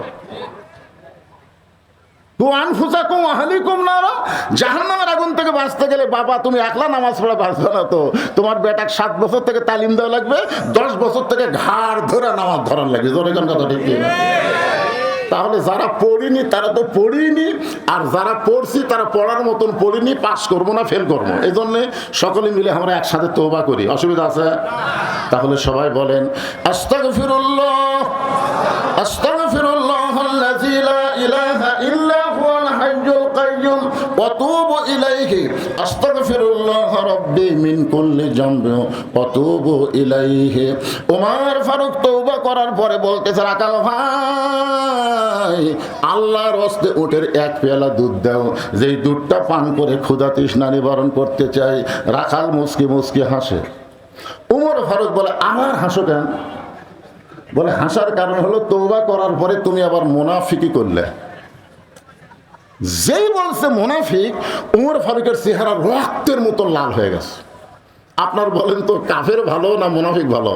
জাহান্নামের আগুন থেকে বাঁচতে গেলে বাবা তুমি একলা নামাজ পড়া বাঁচবে না তো, তোমার বেটাকে 7 বছর থেকে তালিম দেওয়া লাগবে, 10 বছর থেকে ঘাড় ধরে নামাজ ধরার লাগবে। জোরে কথা ঠিক না? তাহলে যারা পড়িনি তারা তো পড়িনি, আর যারা পড়ছি তারা পড়ার মতন পড়িনি, পাস করবো না ফেল করবো। এই জন্যে সকলে মিলে আমরা একসাথে তওবা করি। অসুবিধা আছে? তাহলে সবাই বলেন আস্তাগফিরুল্লাহ, আস্তাগফিরুল্লাহাল্লাযী লা ইলাহা ইল্লা হুয়াল হাইয়ুল কাইয়্যুম ওয়া তুবু ইলাইহি, আস্তাগফিরুল্লাহ রাব্বি মিন কুল্লি যামবিন ওয়া তুবু ইলাইহি। ওমর ফারুক তওবা করার পরে বলতেছে রাখাল ভাই আল্লাহর হস্তে উটের 1 পেয়ালা দুধ দাও, যেই দুধটা পান করে ক্ষুধা তৃষ্ণা নিবারণ করতে চাই। রাখাল মুচকি মুচকি হাসে। ওমর ফারুক বলে আমার হাসো কেন? বলে হাসার কারণ হলো তওবা করার পরে তুমি আবার মুনাফিকি করলে। যেই বলছে মুনাফিক, ওমর ফারুকের চেহারা রক্তের মতো লাল হয়ে গেছে। আপনার বলেন তো কাফের ভালো না মুনাফিক ভালো?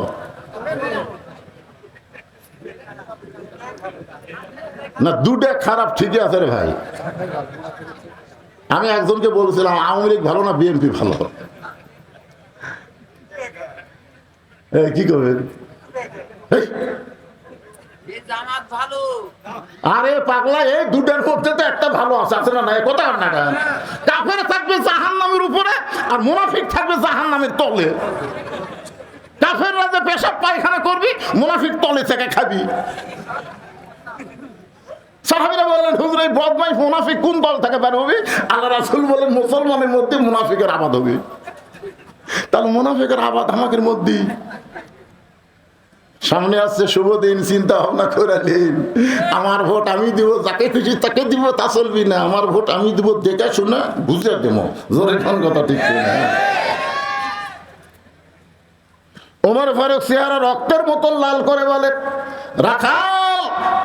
না দুটা খারাপ ঠিকই আছে রে ভাই। আমি একজনকে বলছিলাম আওয়ামী লীগ ভালো না বিএনপি ভালো, কি করবেন? আরে পাগলা, এই দুটার মধ্যে তো একটা ভালো আছে, আছে না? কথা না, কাফের থাকবে জাহান্নামের উপরে আর মুনাফিক থাকবে জাহান্নামের তলে। কাফেররা যে পেশাব পায়খানা করবি, মুনাফিক তলে থেকে খাবি। সাহাবীরা বললেন হুজুর এই বদমাইশ মুনাফিক কোন দল থেকে বের হবে? আল্লাহ রাসূল বলেন মুসলমানের মধ্যে মুনাফিকের আবাদ হবে। তাহলে মুনাফিকের আবাদ আমাদের মধ্যে। সামনে আসছে শুভ দিন, চিন্তা ভাবনা করে নিন। আমার ভোট আমি দিব, যাকে খুশি তাকে দিব, তা চলবি না। আমার ভোট আমি দিব দেখে শুনে বুঝে দেব। জোরে কোন কথা ঠিক না? ওমর ফারুক চেহারা রক্তের মতন লাল করে বলে, রাখাল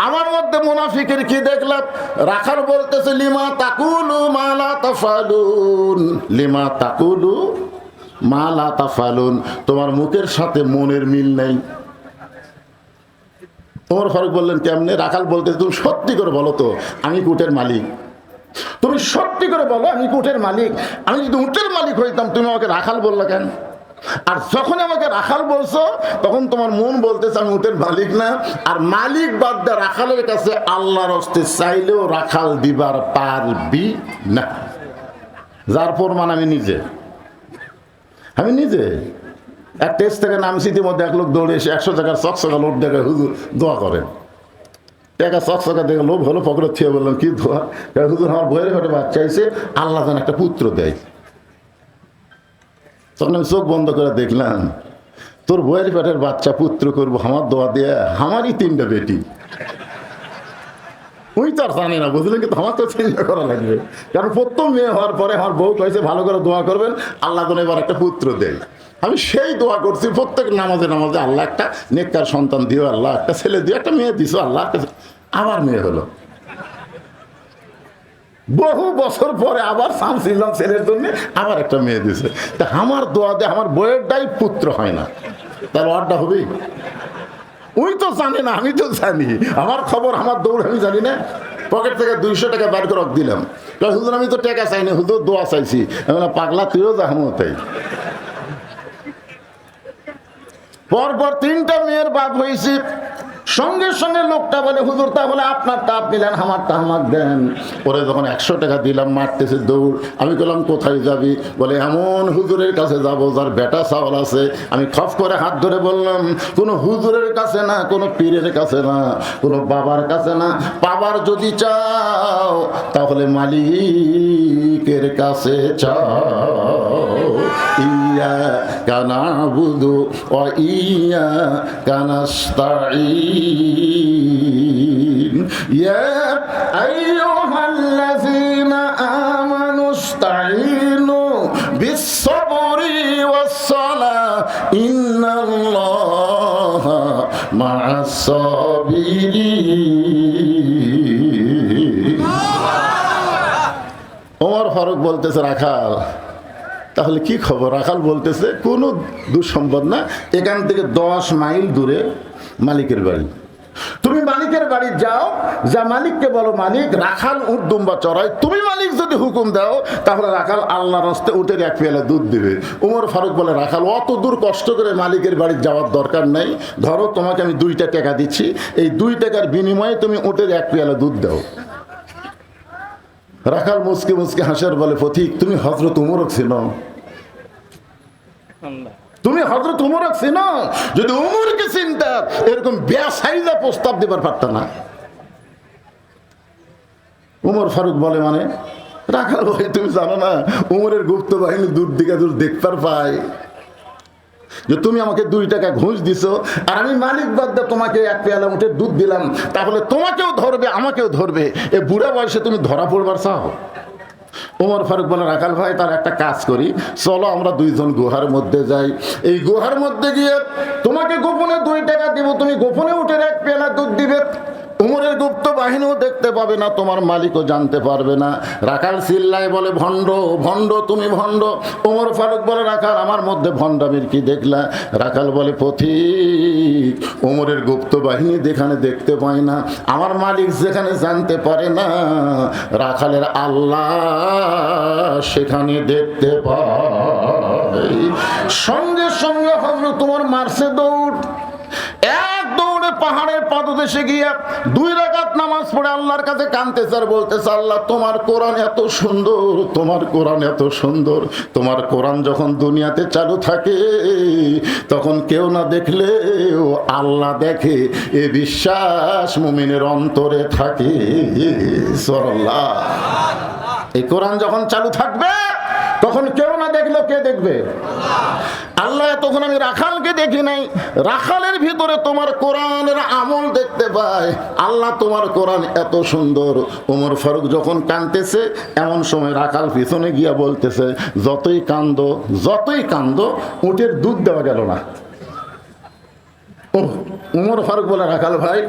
আমার মধ্যে মুনাফিকের কি দেখলাম? রাখাল বলতেছে লিমা তাকুলু মা লা তাফালুন, লিমা তাকুলু মা লা তাফালুন, তোমার মুখের সাথে মনের মিল নেই। ওমর ফারুক বললেন কেমনে? রাখাল বলতেছে তুমি সত্যি করে বলো তো আমি উটের মালিক, তুমি সত্যি করে বলো আমি উটের মালিক। আমি যদি উটের মালিক হইতাম তুমি আমাকে রাখাল বললা কেন? আর যখন আমাকে রাখাল বলছো তখন তোমার মন বলতেছে আমি উটের মালিক না। আর মালিক বাদ দিয়ে রাখালের কাছে আল্লাহর হস্তে চাইলেও রাখাল দিবার পারবি না। যার প্রমাণ আমি নিজে এক টেস্ট থেকে নামছি, ইতিমধ্যে এক লোক দৌড়ে এসে 100 টাকার চকচকা লোভ দেখে হুজুর দোয়া করেন। টাকা চকচকা দেখে লোভ হলো, পকেটে থিয়ে বললাম কি দোয়া? হুজুর আমার বইয়ের ঘরে বাচ্চা হয়েছে, আল্লাহ যেন একটা পুত্র দেয়। তখন আমি চোখ বন্ধ করে দেখলাম তোর বইয়ের পেটের বাচ্চা পুত্র করবো আমার দোয়া দিয়ে, আমারই 3টা বেটি। ওই তো আর জানি না, বুঝলেন? কিন্তু আমার তো চিন্তা করা লাগবে, কারণ প্রথম মেয়ে হওয়ার পরে আমার বউ কয়েছে ভালো করে দোয়া করবেন আল্লাহ যেন এবার একটা পুত্র দেয়। আমি সেই দোয়া করছি প্রত্যেক নামাজে নামাজে, আল্লাহ একটা নেককার সন্তান দিও, আল্লাহ একটা ছেলে দিও, একটা মেয়ে দিছো আল্লাহ। আবার মেয়ে হলো, বহু বছর পরে আবার চাচ্ছিলাম ছেলের জন্য, আবার একটা মেয়ে দিছে। তা আমার দোয়া দিয়ে আমার বইয়েরটাই পুত্র হয় না, তার ওয়ারটা হবে? ওই তো জানে না, আমি তো জানি। আমার খবর, আমার দৌড় আমি জানি না। পকেট থেকে 200 টাকা বার করে দিলাম। হুজুর আমি তো টাকা চাইনি, হুজুর দোয়া চাইছি। আমি বললাম পাগলা তুইও জাহামতাই। পরপর 3টা মেয়ের বাদ হয়েছে। সঙ্গে সঙ্গে লোকটা বলে হুজুর তাহলে আপনারটা আপনি দেন, আমারটা আমাক দেন। পরে যখন 100 টাকা দিলাম মারতেছে দৌড়। আমি বললাম কোথায় যাবি? বলে এমন হুজুরের কাছে যাব যার বেটা চাওয়াল আছে। আমি খপ করে হাত ধরে বললাম কোনো হুজুরের কাছে না, কোনো পীরের কাছে না, কোনো বাবার কাছে না। বাবার যদি চাও তাহলে মালিকের কাছে চাও। ইয়্যাকা না'বুদু ওয়া ইয়্যাকা নাস্তাঈন ইয়া আইয়ুহাল্লাযীনা আমানু ইসতাঈনু বিস-সাবরি ওয়াস-সালাহ ইন্নাল্লাহা মা'আস-সাবিরিন। ওমর ফারুক বলতেছে রাখাল তাহলে কি খবর? রাখাল বলতেছে কোনো দুঃসম্পদ না, এখান থেকে 10 মাইল দূরে মালিকের বাড়ি। তুমি মালিকের বাড়ি যাও, যা মালিককে বলো মালিক রাখাল উট দুম্বা চড়াই। তুমি মালিক যদি হুকুম দাও তাহলে রাখাল আল্লাহর রাস্তে উটের 1 পেয়ালা দুধ দিবে। ওমর ফারুক বলে রাখাল অত দূর কষ্ট করে মালিকের বাড়ি যাওয়ার দরকার নাই। ধরো তোমাকে আমি 2টা টাকা দিচ্ছি, এই 2 টাকার বিনিময়ে তুমি উটের 1 পেয়ালা দুধ দাও। রাখাল মুসকে মুসকে হাসার বলে পথিক তুমি হযরত উমরক চিনো? তুমি হযরত উমরক চিনো? যদি উমরকে চিনতা এরকম বেসাইজা প্রস্তাব দিবার পারত না। উমর ফারুক বলে মানে? রাখাল ভাই তুমি জানো না উমরের গুপ্ত বাহিনী দূর দিকে দূর দেখবার পায় যে তুমি আমাকে 2 টাকা ঘুষ দিছো আর আমি মালিক বাদ দিয়ে তোমাকে 1 পেয়ালা উটের দুধ দিলাম, তাহলে তোমাকেও ধরবে আমাকেও ধরবে। এ বুড়া বয়সে তুমি ধরা পড়বার চাও? ওমর ফারুক বলে রাখাল ভাই তার একটা কাজ করি, চলো আমরা 2 জন গুহার মধ্যে যাই। এই গুহার মধ্যে গিয়ে তোমাকে গোপনে 2 টাকা দিব, তুমি গোপনে উটের 1 পেয়ালা দুধ দিবে। উমরের গুপ্ত বাহিনীও দেখতে পাবে না, তোমার মালিকও জানতে পারবে না। রাখাল চিল্লায় বলে, ভণ্ড ভণ্ড, তুমি ভণ্ড। ওমর ফারুক বলে, রাখাল আমার মধ্যে ভণ্ডামির কি দেখলা? রাখাল বলে, পথিক, ওমরের গুপ্ত বাহিনী যেখানে দেখতে পায় না, আমার মালিক যেখানে জানতে পারে না, রাখালের আল্লাহ সেখানে দেখতে পায়। সঙ্গে সঙ্গে হযরত তোমার মারছে দৌড়, এক দৌড়ে পাহাড়ের পাদদেশে গিয়া 2 রাকাত নামাজ পড়ে আল্লাহর কাছে কাঁদতেছে আর বলতেছে, আল্লাহ তোমার কোরআন এত সুন্দর, তোমার কোরআন এত সুন্দর। তোমার কোরআন যখন দুনিয়াতে চালু থাকে তখন কেউ না দেখলেও আল্লাহ দেখে, এ বিশ্বাস মুমিনের অন্তরে থাকে। সুবহানাল্লাহ। এই কোরআন যখন চালু থাকবে তখন কেউ না দেখলেও কে দেখবে? আল্লাহ। তখন আমি রাখালকে দেখি নাই, রাখালের ভিতরে তোমার কোরআনের আমল দেখতে পাই। আল্লাহ তোমার কোরআন এত সুন্দর। ওমর ফারুক যখন কাঁদতেছে এমন সময় রাখাল পিছনে গিয়া বলতেছে, যতই কান্দো যতই কান্দো, উটের দুধ দেওয়া গেল না। ওমর ফারুক বলে, রাখাল ভাই,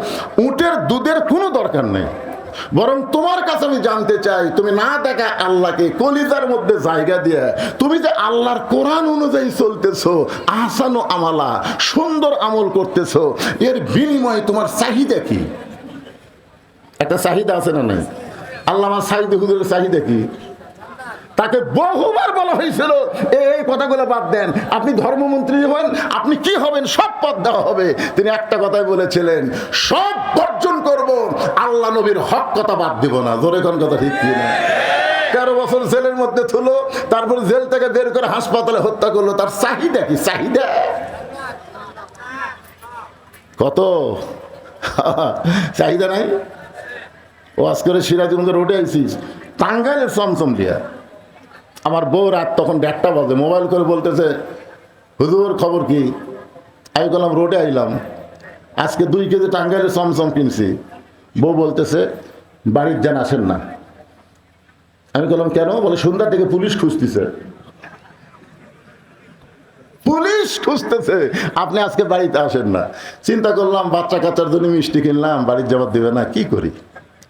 উটের দুধের কোনো দরকার নেই, বরং তোমার কাছে আমি জানতে চাই, তুমি না দেখা আল্লাহকে কলিজার মধ্যে জায়গা দিয়ে তুমি যে আল্লাহর কোরআন অনুযায়ী চলতেছো, আহসানু আমালা, সুন্দর আমল করতেছো, এর বিনিময়ে তোমার চাহিদা কি? একটা চাহিদা আছে না নাই? আল্লামা সাঈদ হুজুরের চাহিদা কি? তাকে বহুবার বলা হয়েছিল, এই কথাগুলো বাদ দেন, আপনি ধর্মমন্ত্রী হবেন, আপনি কি হবেন, সব পদ দেওয়া হবে। তিনি একটা কথাই বলেছিলেন, সব বর্জন করব, আল্লাহ নবীর হক কথা বাদ দিব না। জোরে কোন কথা ঠিক কি না? 13 বছর জেলের মধ্যে থুলো, তারপর জেল থেকে বের করে হাসপাতালে হত্যা করলো। তার চাহিদা কি? চাহিদা কত? চাহিদা নাই। ও আজ করে সিরাজগঞ্জ রোডে আইছিস, টাঙ্গাইলের চমচম দিয়া। আমার বউ রাত তখন 1টা বাজে, মোবাইল করে বলতেছে, হুজুর খবর কি? আমি বললাম, রোডে আইলাম, আজকে 2 কেজি টাঙ্গাইলের চমচম কিনছি। বউ বলতেছে, বাড়ির যান আসেন না। আমি বললাম, কেন? বলে, সন্ধ্যা থেকে পুলিশ খুঁজতেছে। পুলিশ খুঁজতেছে, আপনি আজকে বাড়িতে আসেন না। চিন্তা করলাম, বাচ্চা কাচ্চার জন্য মিষ্টি কিনলাম, বাড়ির যাবার দেবে না, কি করি?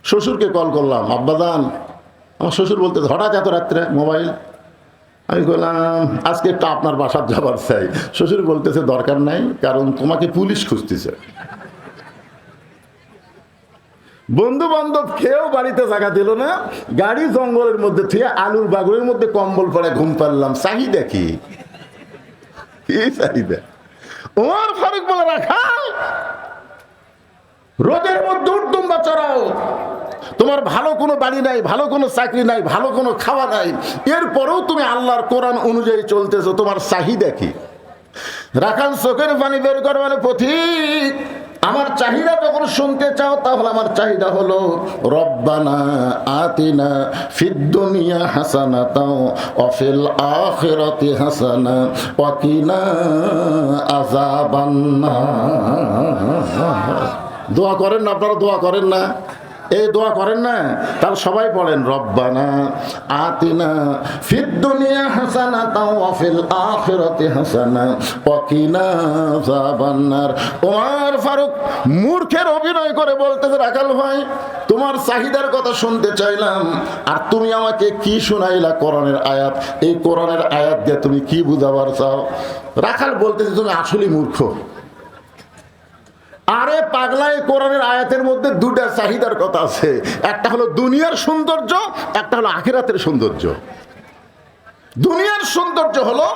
শ্বশুরকে কল করলাম, আব্বাজান। আমার শ্বশুর বলতেছে, হঠাৎ এত রাত্রে মোবাইল? আমি বললাম, আজকে একটা আপনার বাসার যাবার চাই। শ্বশুর বলতেছে, দরকার নাই, কারণ তোমাকে পুলিশ খুঁজতেছে। বন্ধু বান্ধব কেউ বাড়িতে জায়গা দিল না, গাড়ি জঙ্গলের মধ্যে থেকে আলুর বাগুরের মধ্যে কম্বল পরে ঘুম পারলাম। চাহিদা কি? চাহিদা। ওমর ফারুক বলে, রাখাল, রোদের মধ্যে উঠদুম্বা চড়াও, তোমার ভালো কোনো বাড়ি নাই, ভালো কোনো চাকরি নাই, ভালো কোনো খাওয়া নাই, এরপরেও তুমি আল্লাহর কোরআন অনুযায়ী চলতেছো, তোমার চাহিদা কি? রাখাল চোখের পানি বের করে বলে, পথিক, আমার চাহিদা যখন শুনতে চাও তাহলে আমার চাহিদা হলো, রব্বানা আতিনা ফিদ দুনিয়া হাসানাতাও ওয়া ফিল আখিরাতি হাসানা ওয়া কিনা আযাবান্নার। দোয়া করেন না আপনারা? দোয়া করেন না? এই দোয়া করেন না? তাহলে সবাই পড়েন, রব্বানা আতিনা ফিদ দুনিয়া হাসানাতাও ওয়া ফিল আখিরাতি হাসানা ওয়া কিনা আযাবান্নার। ওমর ফারুক মূর্খের অভিনয় করে বলতেছে, রাখাল ভাই, তোমার চাহিদার কথা শুনতে চাইলাম, আর তুমি আমাকে কি শোনাইলা? কোরআনের আয়াত। এই কোরআনের আয়াত দিয়ে তুমি কি বুঝাবার চাও? রাখাল বলতেছে, তুমি আসলেই মূর্খ। আরে পাগলা, এই কোরআনের আয়াতের মধ্যে 2টা চাহিদার কথা আছে, একটা হলো দুনিয়ার সৌন্দর্য, একটা হলো আখিরাতের সৌন্দর্য। দুনিয়ার সৌন্দর্য হলো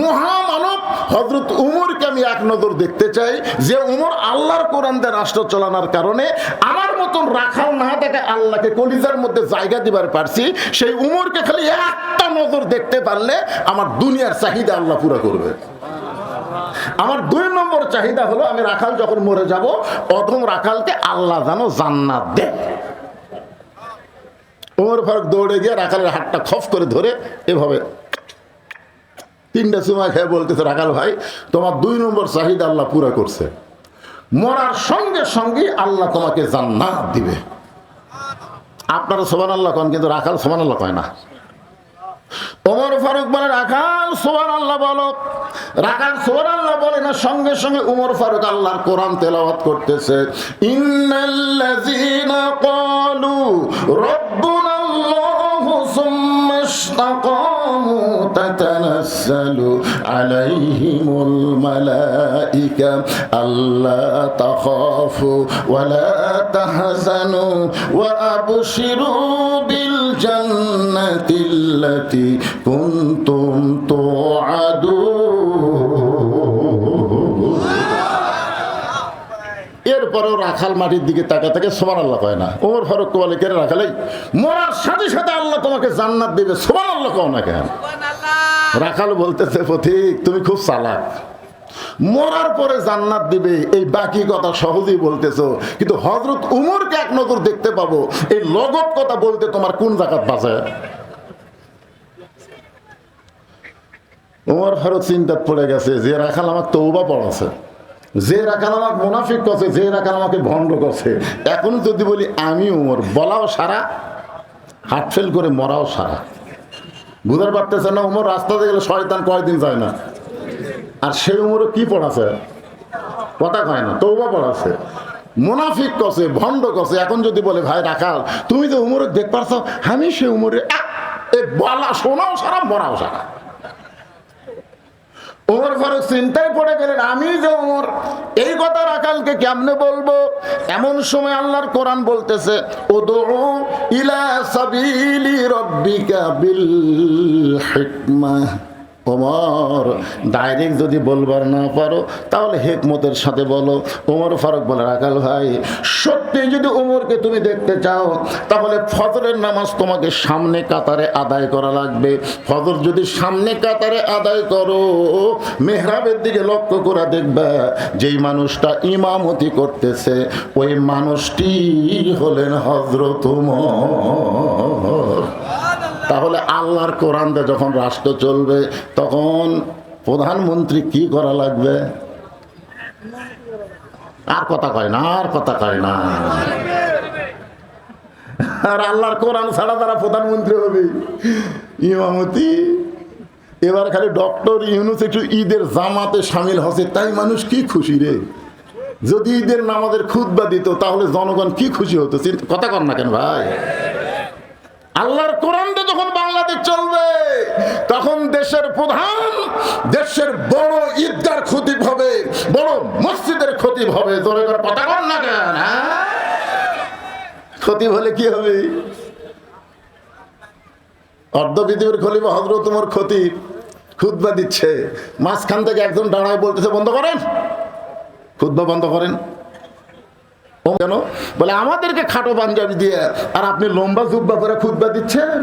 মহামানব হযরত উমরকে আমি এক নজর দেখতে চাই, যে উমর আল্লাহর কোরআন দিয়ে রাষ্ট্র চালানোর কারণে আমার মতন রাখাল না দেখে আল্লাহকে কলিজার মধ্যে জায়গা দিবার পারছি। সেই উমরকে খালি একটা নজর দেখতে পারলে আমার দুনিয়ার চাহিদা আল্লাহ পুরো করবে। আমার 2 নম্বর চাহিদা হলো, আমি রাখাল যখন মরে যাব, প্রথম রাখালকে আল্লাহ যেন জান্নাত দেয়। ওমর ফারুক দৌড়ে গিয়ে রাখালের হাতটা খফ করে ধরে এভাবে 3টা চুমা খেয়ে বলতেছে, রাখাল ভাই, তোমার 2 নম্বর চাহিদা আল্লাহ পুরা করছে, মরার সঙ্গে সঙ্গে আল্লাহ তোমাকে জান্নাত দিবে। আপনারা সুবহানাল্লাহ কন, কিন্তু রাখাল সুবহানাল্লাহ কয় না। ওমর ফারুক বলে, রাখাল সুবহানাল্লাহ বলো। রাখাল সুবহানাল্লাহ বলে না, সঙ্গে সঙ্গে উমর ফারুক আল্লাহর কোরআন তেলাওয়াত করতেছে, ইন্নাল্লাযীনা ক্বালু রাব্বুনাল্লাহু সুম্মা ইসতাকামু তাতানাজ্জালু আলাইহিমুল মালাইকা আল্লা তাখাফু ওয়া লা তাহজানু ওয়া আবশিরু বিল জান্নাতিল্লাতী কুনতুম তুআদুন। এরপরেও রাখাল মাটির দিকে তাকা থেকে সুবহানাল্লাহ কয় না। ওমর ফারুক বলে, কে রাখাল, মরার সাথে সাথে আল্লাহ তোমাকে জান্নাত দেবে, সুবহানাল্লাহ কও না কেন? রাখাল বলতেছে, পথিক তুমি খুব চালাক, মরার পরে জান্নাত দিবে এই বাকি কথা সহজেই বলতেছো, কিন্তু হযরত উমরকে এক নজর দেখতে পাবো, এই লগত কথা বলতে তোমার কোন জাকাত বাঁচে? উমর ফারুক চিন্তাত পড়ে গেছে, যে রাখাল আমাকে তওবা পড়াছে, যে রাখাল আমাকে মুনাফিক করছে, যে রাখাল আমাকে ভণ্ড করছে, এখন যদি বলি আমি উমর, বলাও সারা, হার্ট ফেল করে মরাও সারা। বুঝতে পারতেছে না উমর রাস্তাতে গেলে শয়তান কয়দিন যায় না, আর সেই উমরে কি পড়াছে? কথা কয় না, তওবা পড়াছে, মুনাফিক করছে, ভণ্ড করছে। এখন যদি বলে ভাই রাখাল তুমি যে উমরে দেখ পারছো, আমি সে উমরে, বলা শোনাও সারা মরাও সারা। ওমর ফারুক চিন্তায় পড়ে গেলেন, আমি যে ওমর, এই কথা রাখালকে কেমনে বলবো? এমন সময় আল্লাহর কোরআন বলতেছে, উদউ ইলা সাবিলি রাব্বিকা বিল হিকমাহ। ওমর ডাইরেক্ট যদি বলবার না পারো তাহলে হিকমতের সাথে বলো। ওমর ফারুক বলে, রাখাল ভাই সত্যি যদি ওমরকে তুমি দেখতে চাও তাহলে ফজরের নামাজ তোমাকে সামনে কাতারে আদায় করা লাগবে। ফজর যদি সামনে কাতারে আদায় করো, মেহরাবের দিকে লক্ষ্য করে দেখবা যেই মানুষটা ইমামতি করতেছে ওই মানুষটি হলেন হযরত ওমর। তাহলে আল্লাহর কোরআন দিয়ে যখন রাষ্ট্র চলবে তখন প্রধানমন্ত্রী কি করা লাগবে? আর কথা কয় না, আর কথা কয় না। আর আল্লাহর কোরআন ছাড়া তারা প্রধানমন্ত্রী হবে, ইমামতি। এবার খালি ডক্টর ইউনূস একটু ঈদের জামাতে শামিল হচ্ছে, তাই মানুষ কি খুশি রে। যদি ঈদের নামাজের খুতবা দিত তাহলে জনগণ কি খুশি হতো। কথা কর না কেন ভাই? আল্লাহর কোরআনটা যখন বাংলাদেশ চলবে তখন দেশের প্রধান, দেশের বড় ঈদগার খতিব হবে, বড় মসজিদের খতিব হবে। জোরে করে কথা বল না কেন? খতিব হলে কি হবে? অর্ধ পৃথিবীর খলিফা হযরত ওমর খতিব, খুতবা দিচ্ছে, মাঝখান থেকে একজন দাঁড়ায় বলতেছে, বন্ধ করেন, খুতবা বন্ধ করেন। কেন? বলে আমাদেরকে খাটো পাঞ্জাবি দিয়ে আর আপনি লম্বা জুব্বা করে খুতবা দিচ্ছেন।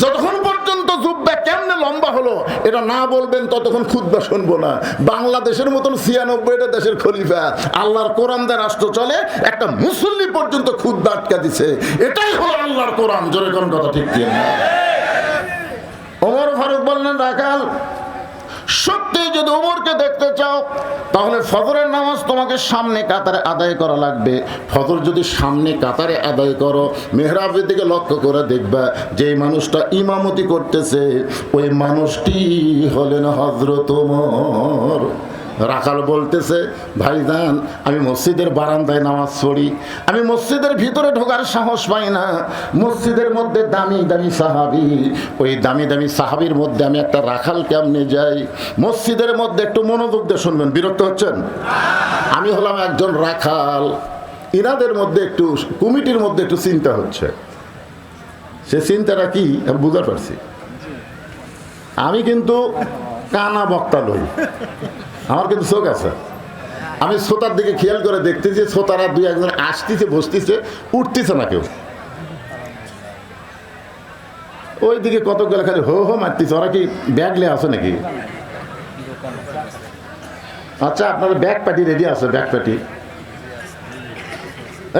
যতক্ষণ পর্যন্ত জুব্বা কেমনে লম্বা হলো এটা না বলবেন ততক্ষণ খুতবা শুনবো না। বাংলাদেশের মতন ৯৬টা দেশের খলিফা, আল্লাহর কোরআন দিয়ে রাষ্ট্র চলে, একটা মুসল্লি পর্যন্ত খুতবা আটকা দিছে। এটাই হলো আল্লাহর কোরআন। জোরে কোন কথা ঠিক কি? ওমর ফারুক বললেন, রাখাল সত্যি যদি ওমরকে দেখতে চাও তাহলে ফজরের নামাজ তোমাকে সামনে কাতারে আদায় করা লাগবে। ফজর যদি সামনে কাতারে আদায় করো, মেহরাবের দিকে লক্ষ্য করে দেখবা যে মানুষটা ইমামতি করতেছে ওই মানুষটি হলেন হযরত ওমর। রাখাল বলতেছে, ভাইজান আমি মসজিদের বারান্দায় নামাজ পড়ি, আমি মসজিদের ভিতরে ঢোকার সাহস পাই না। মসজিদের মধ্যে দামি দামি সাহাবী, ওই দামি দামি সাহাবীর মধ্যে আমি একটা রাখাল কেমনে যাই? মসজিদের মধ্যে একটু মনোযোগ দিয়ে শুনবেন, বিরক্ত হচ্ছেন? আমি হলাম একজন রাখাল, ইনাদের মধ্যে একটু, কমিটির মধ্যে একটু চিন্তা হচ্ছে। সে চিন্তাটা কি আমি বুঝতে পারছি। আমি কিন্তু কানা বক্তা লই, আমার কিন্তু চোখ আছে। আমি শ্রোতার দিকে খেয়াল করে দেখতেছি, শ্রোতারা দুই একজন আসতেছে, বসতেছে, উঠতেছে না কেউ। ওই দিকে কতগুলো খালি হো হো মারতেছে। ওরা কি ব্যাগ নিয়ে আসে নাকি? আচ্ছা আপনার ব্যাগ পার্টি রেডি আছে? ব্যাগ পার্টি,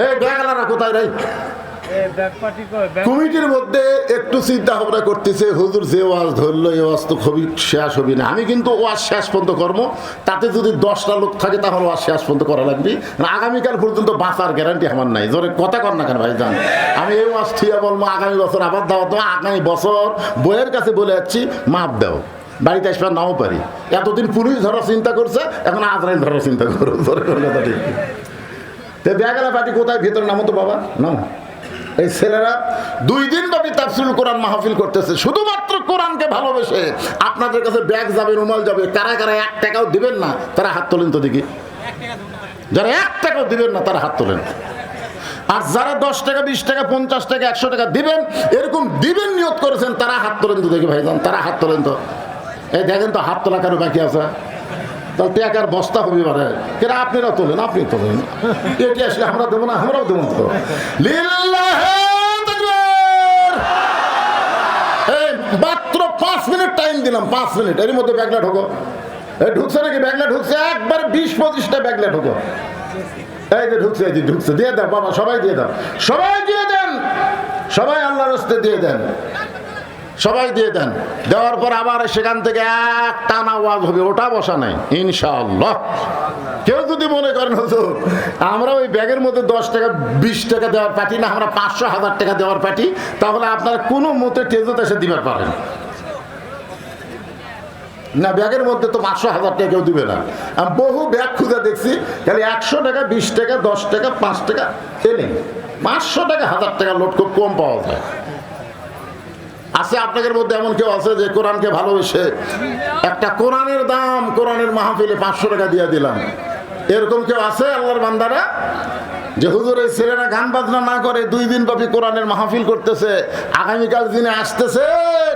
এই ব্যাগ আলারা কোথায় রে? কমিটির মধ্যে একটু চিন্তা ভাবনা করতেছে, হুজুর যে ওয়াজ ধরলো এই ওয়াজ তো খুবই শেষ হবে না। আমি কিন্তু ওয়াজ শেষ পর্যন্ত করবো, তাতে যদি 10টা লোক থাকে তাহলে ওয়াজ শেষ পর্যন্ত করা লাগবে। আগামীকাল পর্যন্ত বাঁচার গ্যারান্টি আমার নাই। জোরে কথা কর না কেন ভাই? জান আমি এই ওয়াজ থিয়া বলবো আগামী বছর আবার দাও, তো আগামী বছর বইয়ের কাছে বলে যাচ্ছি মাপ দাও। বাড়িতে আসবে নাও পারি। এতদিন পুলিশ ধরার চিন্তা করছে, এখন আজরাইল ধরার চিন্তা করো। কথা ঠিক। ব্যাগেলা পার্টি কোথায়? ভিতরে নামো তো বাবা, নাম। এই ছেলেরা 2 দিন ব্যাপী তাফসীরুল কোরআন মাহফিল করতেছে শুধুমাত্র কোরআনকে ভালোবেসে। আপনাদের কাছে ব্যাগ যাবে, রুমাল যাবে, কারা কারা 1 টাকাও দিবেন না তারা হাত তোলেন তো দেখি। যারা 1 টাকাও দিবেন না তারা হাত তোলেন। আর যারা 10 টাকা, 20 টাকা, 50 টাকা, 100 টাকা দিবেন, এরকম দিবেন নিয়ত করেছেন, তারা হাত তোলেন তো দেখি ভাইজান, তারা হাত তোলেন তো। এই দেখেন তো হাত তোলা কারো বাকি আছে? তাহলে টাকার বস্তা হবে পারে কেরা? আপনারা তোলেন, আপনি তোলেন। এটি আসলে আমরা দেবো না? আমরাও দেবো তো। এই মাত্র 5 মিনিট টাইম দিলাম, 5 মিনিট। এর মধ্যে ব্যাগলা ঢোকো। এই ঢুকছে নাকি? ব্যাগলা ঢুকছে। একবার 20-25টা ব্যাগলা ঢোকো। এই যে ঢুকছে, এই ঢুকছে। দিয়ে দাও বাবা, সবাই দিয়ে দাও, সবাই দিয়ে দেন, সবাই আল্লাহর রাস্তায় দিয়ে দেন, সবাই দিয়ে দেন। দেওয়ার পর আবার সেখান থেকে এক টানা ওয়াজ হবে, ওটা বসা নাই ইনশাআল্লাহ। কেউ যদি মনে করেন হুজুর আমরা ওই ব্যাগের মধ্যে 10 টাকা 20 টাকা দেওয়ার পার্টি না, আমরা 500-1000 টাকা দেওয়ার পার্টি, তাহলে আপনারা কোনো মতে টেজত এসে দিবার পারেন না। ব্যাগের মধ্যে তো 500-1000 টাকা কেউ দিবে না। আমি বহু ব্যাগ খুঁজে দেখছি, খালি 100 টাকা, 20 টাকা, 10 টাকা, 5 টাকা এনে 500 টাকা 1000 টাকা লোড খুব কম পাওয়া যায়। আছে আপনাদের মধ্যে এমন কেউ আছে যে কোরআনকে ভালোবেসে একটা কোরআনের দাম, কোরআনের মাহফিলে 500 টাকা দিয়ে দিলাম, এরকম কেউ আছে আল্লাহর বান্দারা? যে হুজুর এই ছেলেরা গান বাজনা না করে 2 দিন ব্যাপী কোরআনের মাহফিল করতেছে, আগামীকাল দিনে আসতেছেন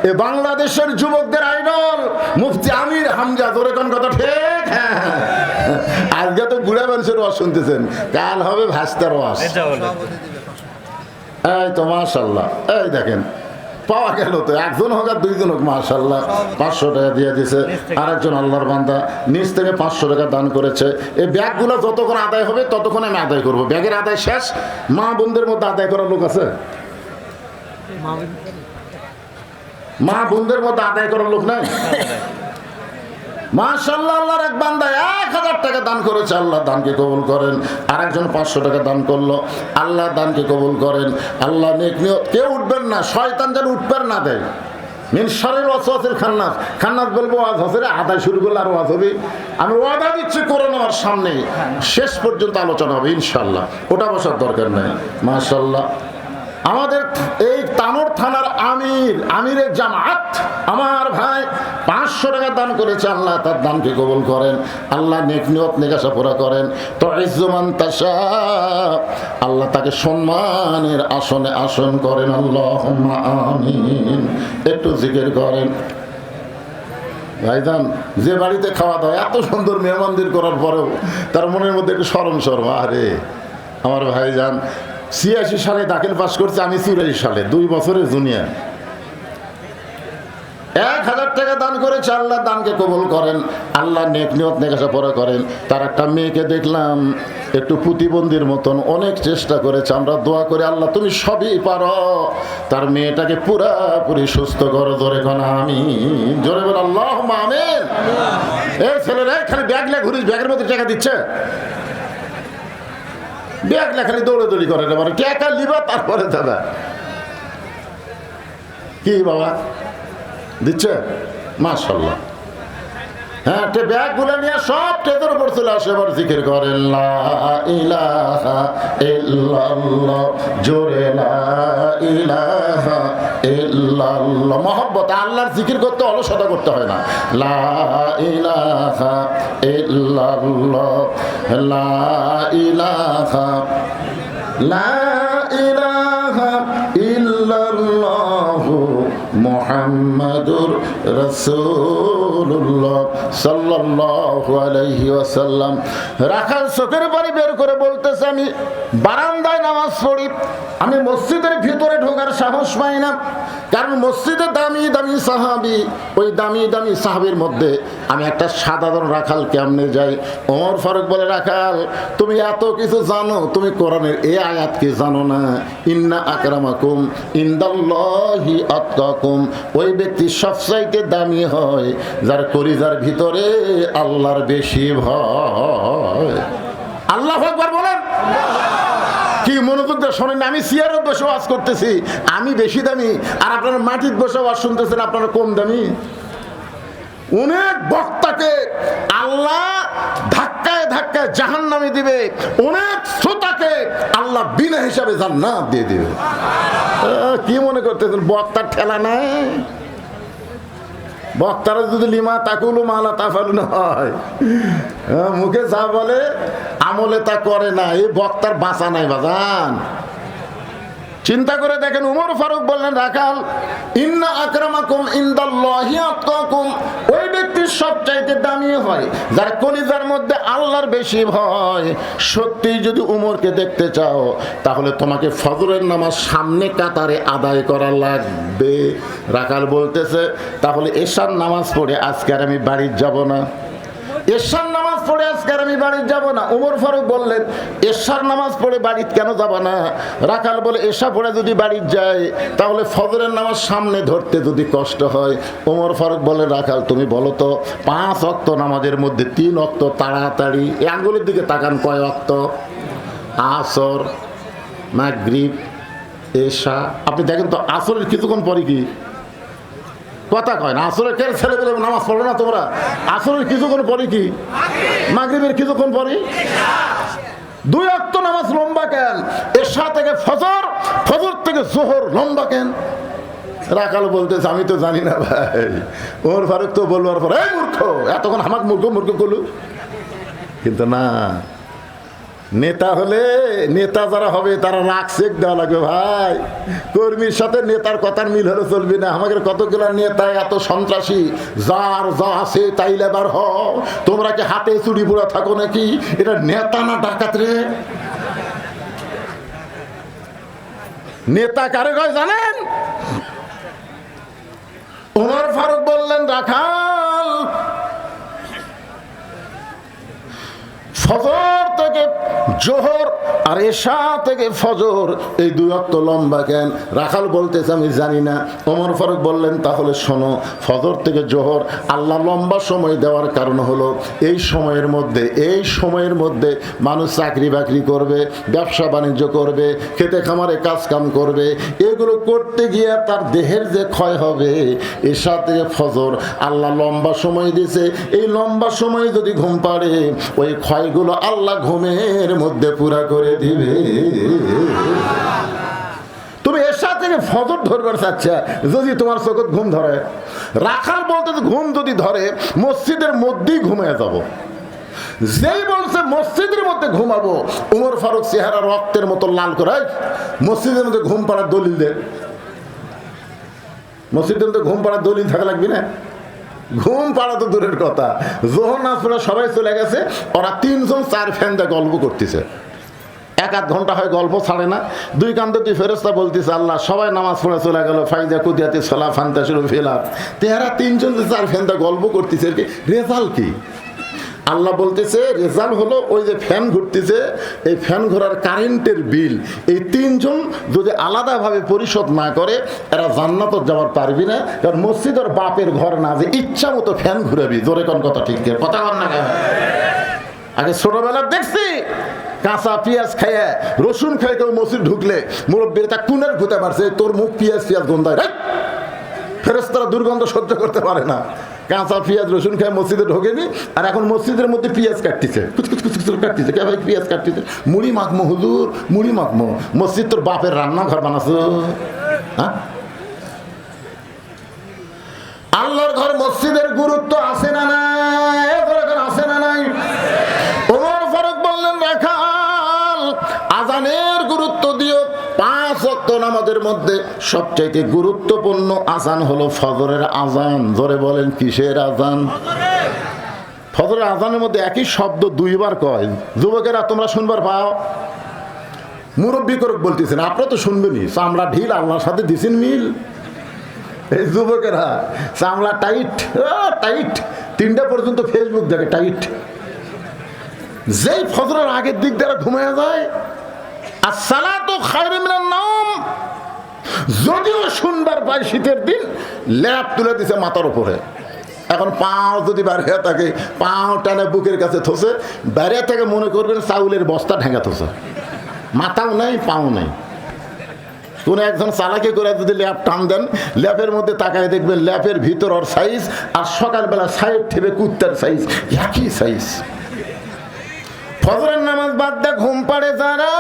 এ বাংলাদেশের যুবকদের আইডল মুফতি আমির হামজা। ধরে কোন কথা ঠিক? আজকে তো বুড়া মানুষের ওয়াজ শুনতেছেন, কাল হবে ভাস্তার ওয়াজ। এই তো মাশাআল্লাহ, এই দেখেন পাওয়া গেল তো, 1 জন হোক আর 2 জন হোক, মাশাআল্লাহ 500 টাকা দিয়ে দিয়েছে। আরেকজন আল্লাহর বান্দা নিজ থেকে 500 টাকা দান করেছে। এই ব্যাগগুলো যতক্ষণ আদায় হবে ততক্ষণ আমি আদায় করবো। ব্যাগের আদায় শেষ। মা বোনদের মধ্যে আদায় করার লোক আছে? মা বোনদের মধ্যে আদায় করার লোক নাই? মাশাআল্লাহ, আল্লাহর এক বান্দা 1000 টাকা দান করেছে, আল্লাহ দানকে কবুল করেন। আরেকজন 500 টাকা দান করলো, আল্লাহ দানকে কবুল করেন। আল্লাহ নেক নিয়ত, কেউ উঠবেন না, শয়তান যেন উঠবেন না দেয়। মিন শারিল ওয়াসওয়াসিল খান্নাস। খান্নাস বলবো ওয়াজ হচ্ছে, আদায় শুরু করলে আর ওয়াজ হবে। আমি ওয়াদা দিচ্ছি কোরআন আমার সামনে শেষ পর্যন্ত আলোচনা হবে ইনশাআল্লাহ, ওটা বসার দরকার নাই। মাশাআল্লাহ, আমাদের এই তানোর থানার আমিরের জামাত আমার ভাই 500 টাকা দান করেছে, আল্লাহ তার দানকে কবুল করেন। আল্লাহ নেক নিয়ত নেকাশা পুরা করেন। তো ইজ্জুমান তাশা, আল্লাহ তাকে সম্মানের আসনে আসন করেন। আল্লাহুম্মা আমিন। একটু জিকির করেন ভাইজান। যে বাড়িতে খাওয়া দাওয়া এত সুন্দর মেহমানদের করার পরেও তার মনের মধ্যে একটু শরম, আরে আমার ভাইজান 86 সালে দাখিল পাস করছে, আমি 84 সালে, 2 বছরের জুনিয়র। 1000 টাকা দান করেছে, আল্লাহ দানকে কবুল করেন। আল্লাহ নেক নিয়ত নেকাশা পড়া করেন। তার একটা মেয়েকে দেখলাম একটু প্রতিবন্ধীর মতন, অনেক চেষ্টা করেছে। আমরা দোয়া করি আল্লাহ তুমি সবই পারো, তার মেয়েটাকে পুরাপুরি সুস্থ করো। জোরে কোন আমিন, জোরে বল আল্লাহুম্মা আমিন। এই ছেলেরা খালি ব্যাগ নিয়ে ঘুরিস, ব্যাগের মধ্যে টাকা দিচ্ছে, ব্যাগ লেখালি দৌড়াদৌড়ি করে না, মানে টাকা লিবা তারপরে দাদা কি বাবা দিচ্ছে মাশাআল্লাহ। হ্যাঁ, ব্যাগ গুলো নিয়ে সব টেদের উপর চলে আসে। এবার জিকির করেন লা ইলাহা ইল্লাল্লাহ, জোরে লা ইলাহা ইল্লাল্লাহ। মহব্বত আল্লাহর জিকির করতে অলসতা করতে হয় না। লা ইলাহা ইল্লাল্লাহ, লা ইলাহা, লা ইলাহা ইল্লাল্লাহু মুহাম্মাদুর রাসূলুল্লাহ সাল্লাল্লাহু আলাইহি ওয়াসাল্লাম। রাখাল চোখের পানি বের করে বলতেছে, আমি বারান্দায় নামাজ পড়ি, আমি মসজিদের ভিতরে ঢোকার সাহস পাই না, কারণ মসজিদে দামি দামি সাহাবী, ওই দামি দামি সাহাবীর মধ্যে আমি একটা সাধারণ রাখাল কেমনে যাই? ওমর ফারুক বলে, রাখাল তুমি এত কিছু জানো, তুমি কোরআনের এই আয়াত কি জানো না? ইন্না আকরামাকুম ইনদাল্লাহি আতকাকুম। ওই ব্যক্তি সবচাইতে দামি হয় যার কলিজার ভিতরে আল্লাহর বেশি ভয়। আল্লাহু আকবার বলেন। কি মনোযোগ দিয়ে শোনেন, আমি চেয়ারে বসে ওয়াজ করতেছি, আমি বেশি দামি, আর আপনারা মাটির বসে ওয়াজ শুনতেছেন, আপনারা কম দামি। অনেক বক্তাকে আল্লাহ ধাক্কায় ধাক্কায় জাহান্নামে দিবে, অনেক শ্রোতাকে আল্লাহ বিনা হিসাবে জান্নাত দিয়ে দিবে। কি মনে করতেছেন বক্তার ঠেলা নাই? বক্তারা যদি লিমা তাকুলু মালা তাফালু না হয়, মুখে যা বলে আমলে তা করে না, এই বক্তার বাঁচা নাই বাজান। চিন্তা করে দেখেন, উমর ফারুক বললেন রাখাল, ইন্না আকরামাকুম ইনদাল্লাহি আতকাকুম, ওই ব্যক্তির সবচাইতে দামি হয় যার কলিজার মধ্যে আল্লাহর বেশি ভয়। সত্যি যদি উমরকে দেখতে চাও তাহলে তোমাকে ফজরের নামাজ সামনে কাতারে আদায় করা লাগবে। রাখাল বলতেছে তাহলে এশার নামাজ পড়ে আজকে আর আমি বাড়ি যাব না, এশার নামাজ পড়ে আজকে আমি বাড়ি যাব না। উমর ফারুক বললেন এশার নামাজ পড়ে বাড়ি কেন যাব না? রাখাল বলে এশা পড়ে যদি বাড়ি যায় তাহলে ফজরের নামাজ সামনে ধরতে যদি কষ্ট হয়। উমর ফারুক বলে রাখাল তুমি বলো তো 5 ওয়াক্ত নামাজের মধ্যে 3 ওয়াক্ত তাড়াতাড়ি, এই আঙ্গুলের দিকে তাকান, কয় ওয়াক্ত? আসর, মাগরিব, এশা। আপনি দেখেন তো আসরের কিছুক্ষণ পরে কি কথা কয় না? আসরের কে ছেলে পেলে নামাজ পড়ো না তোমরা? আসরের কিছুক্ষণ পরে কি? মাগরিবের কিছুক্ষণ পরে 2 ওয়াক্ত নামাজ লম্বা কেন? এশা থেকে ফজর, ফজর থেকে জোহর লম্বা কেন? রাখাল বলতেছে আমি তো জানি না ভাই। ওমর ফারুক তো বলবার পর এই মূর্খ, এতক্ষণ আমাকে মূর্খ মূর্খ করলু। কিন্তু না, নেতা হলে নেতা যারা হবে তারা রাগ চেক দেওয়া লাগবে ভাই। কর্মীর সাথে নেতার কথার মিল হলে চলবে না। আমাদের কতগুলো নেতা এত সন্ত্রাসী, যার যা আছে তাই লেবার হও। তোমরা কি হাতে চুরি বুড়া থাকো নাকি? এটা নেতা না ডাকাত রে? নেতা কারে কয় জানেন? ওমর ফারুক বললেন রাখাল ফজর থেকে জোহর আর এশা থেকে ফজর এই 2 ওয়াক্ত লম্বা কেন? রাখাল বলতেছে আমি জানি না। ওমর ফারুক বললেন তাহলে শোনো, ফজর থেকে জোহর আল্লাহ লম্বা সময় দেওয়ার কারণ হলো এই সময়ের মধ্যে মানুষ চাকরি বাকরি করবে, ব্যবসা বাণিজ্য করবে, খেতে খামারে কাজ কাম করবে। এগুলো করতে গিয়ে তার দেহের যে ক্ষয় হবে, এশা থেকে ফজর আল্লাহ লম্বা সময় দিয়েছে। এই লম্বা সময় যদি ঘুম পাড়ে ওই ক্ষয়গুলো আল্লাহ ঘুমের মধ্যে পুরা করে দিবে। তুমি এশা থেকে ফজর ধরবার চাচ্ছা, যদি তোমার চোখে ঘুম ধরে, রাখাল বলতে ঘুম যদি ধরে মসজিদের মধ্যেই ঘুমিয়ে যাব। যেই বলছে মসজিদের মধ্যে ঘুমাবো, উমর ফারুক চেহারা রক্তের মতো লাল করে মসজিদের মধ্যে ঘুম পাড়ার দলিল দেয়। মসজিদের মধ্যে ঘুম পাড়ার দলিল থাকা লাগবে না? ঘুম পাড়া তো দূরের কথা, জোহর নামাজ পড়ে সবাই চলে গেছে, ওরা 3 জন 4 ফ্যান দিয়ে গল্প করতেছে। 1-8 ঘন্টা হয় গল্প ছাড়ে না। 2 কান্দে 2 ফেরেশতা বলতেছে আল্লাহ সবাই নামাজ পড়ে চলে গেল, ফাইদা কুদিয়াতে সলা ফান্তা শুরু ফেলাত, তেহারা 3 জন 4 ফ্যান দিয়ে গল্প করতেছে। রেজাল্ট কি? আল্লাহ বলতেছে রেজাল্ট হলো ওই যে ফ্যান ঘুরতেছে, এই ফ্যান ঘোরার কারেন্টের বিল এই 3 জন যদি আলাদাভাবে পরিশোধ না করে এরা জান্নাতে যাওয়ার পারবি না। কারণ মসজিদের বাপের ঘর না, যে ইচ্ছা মতো ফ্যান ঘুরাবি। জোরে কোন কথা ঠিক কথা কর না? আগে ছোটবেলা দেখছি কাঁচা পেঁয়াজ খাইয়া রসুন খাই কেউ মসজিদ ঢুকলে মুরব্বীর তা কুনের ঘুতে পারছে, তোর মুখ পেঁয়াজ গন্ধায়। ফেরেশতারা দুর্গন্ধ সহ্য করতে পারে না। কাঁচা পেঁয়াজ রসুন খায় মসজিদে ঢোকেনি, আর এখন মসজিদের মধ্যে পেঁয়াজ কাটতেছে, কুচকুচ কাটতেছে। কে ভাই পেঁয়াজ কাটতেছে? মুড়ি মাখমো হুজুর, মুড়ি মাখমো। মসজিদ তোর বাপের রান্নাঘর বানাছো? হ্যাঁ, আল্লাহর ঘর মসজিদের গুরুত্ব আছে না নাই? আছে না নাই? ওমর ফারুক বললেন রাখাল আজানের গুরুত্ব দিও। 5 ওয়াক্ত নামাজের মধ্যে সবচাইতে গুরুত্বপূর্ণ আজান হলো ফজরের আজান। জোরে বলেন কিসের আজান? ফজরের আজানের মধ্যে একই শব্দ 2 বার কয়। যুবকেরা তোমরা শুনবার পাও? মুরব্বী করক বলতেছেন, আপনারা তো শুনবেনই। চামড়া ঢিল আল্লাহর সাথে দিছেন মিল। এই যুবকেরা চামড়া টাইট টাইট, 3টা পর্যন্ত ফেসবুক দেখে টাইট। যেই ফজরের আগের দিক দ্বারা ঘুমিয়ে যায়, আসসালাতু খায়রুম মিনান নাওম। যদিও শুনবার পায় শীতের দিন, ল্যাপ তুলে দিছে মাথার উপরে। এখন পাও যদি বাইরে থাকে, পাও টানে বুকের কাছে থসে, বাইরে থেকে মনে করবেন চাউলের বস্তা ঢেঙ্গা থসে। মাথাও নেই, পাও নেই। কোন একজন চালাকি করে যদি ল্যাপ টান দেন, ল্যাপের মধ্যে তাকায় দেখবেন ল্যাপের ভিতর ওর সাইজ আর সকালবেলা সাইড থেকে কুত্তার সাইজ একই সাইজ। ফজরের নামাজ বাদ দিয়ে ঘুম পাড়ে যারা,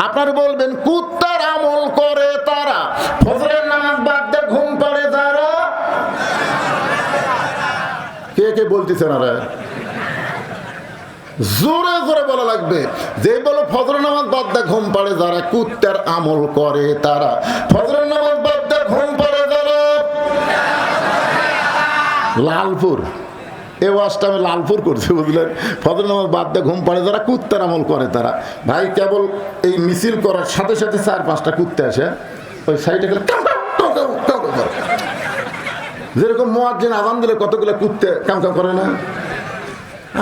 আপনার বলবেন কুত্তার আমল করে তারা। ফজরের নামাজ বাদ দিয়ে ঘুম পাড়ে যারা, কে কে বলতেছেন? আর জোরে জোরে বলা লাগবে। যে বলো ফজরের নামাজ বাদ দিয়ে ঘুম পাড়ে যারা, কুত্তার আমল করে তারা। ফজরের নামাজ বাদ দিয়ে ঘুম পাড়ে যারা, লালপুর এ ওয়াজটা আমি লালপুর করছি, বুঝলেন? ফজর নামাজ বাদ দিয়ে ঘুম পাড়ে যারা, কুত্তার আমল করে তারা। ভাই কেবল এই মিছিল করার সাথে সাথে 4-5টা কুত্তে আসে ওই সাইডে গেলে, যেরকম মুয়াজ্জিন আযান দিলে কতগুলো কুত্তে কাম কাম করে না।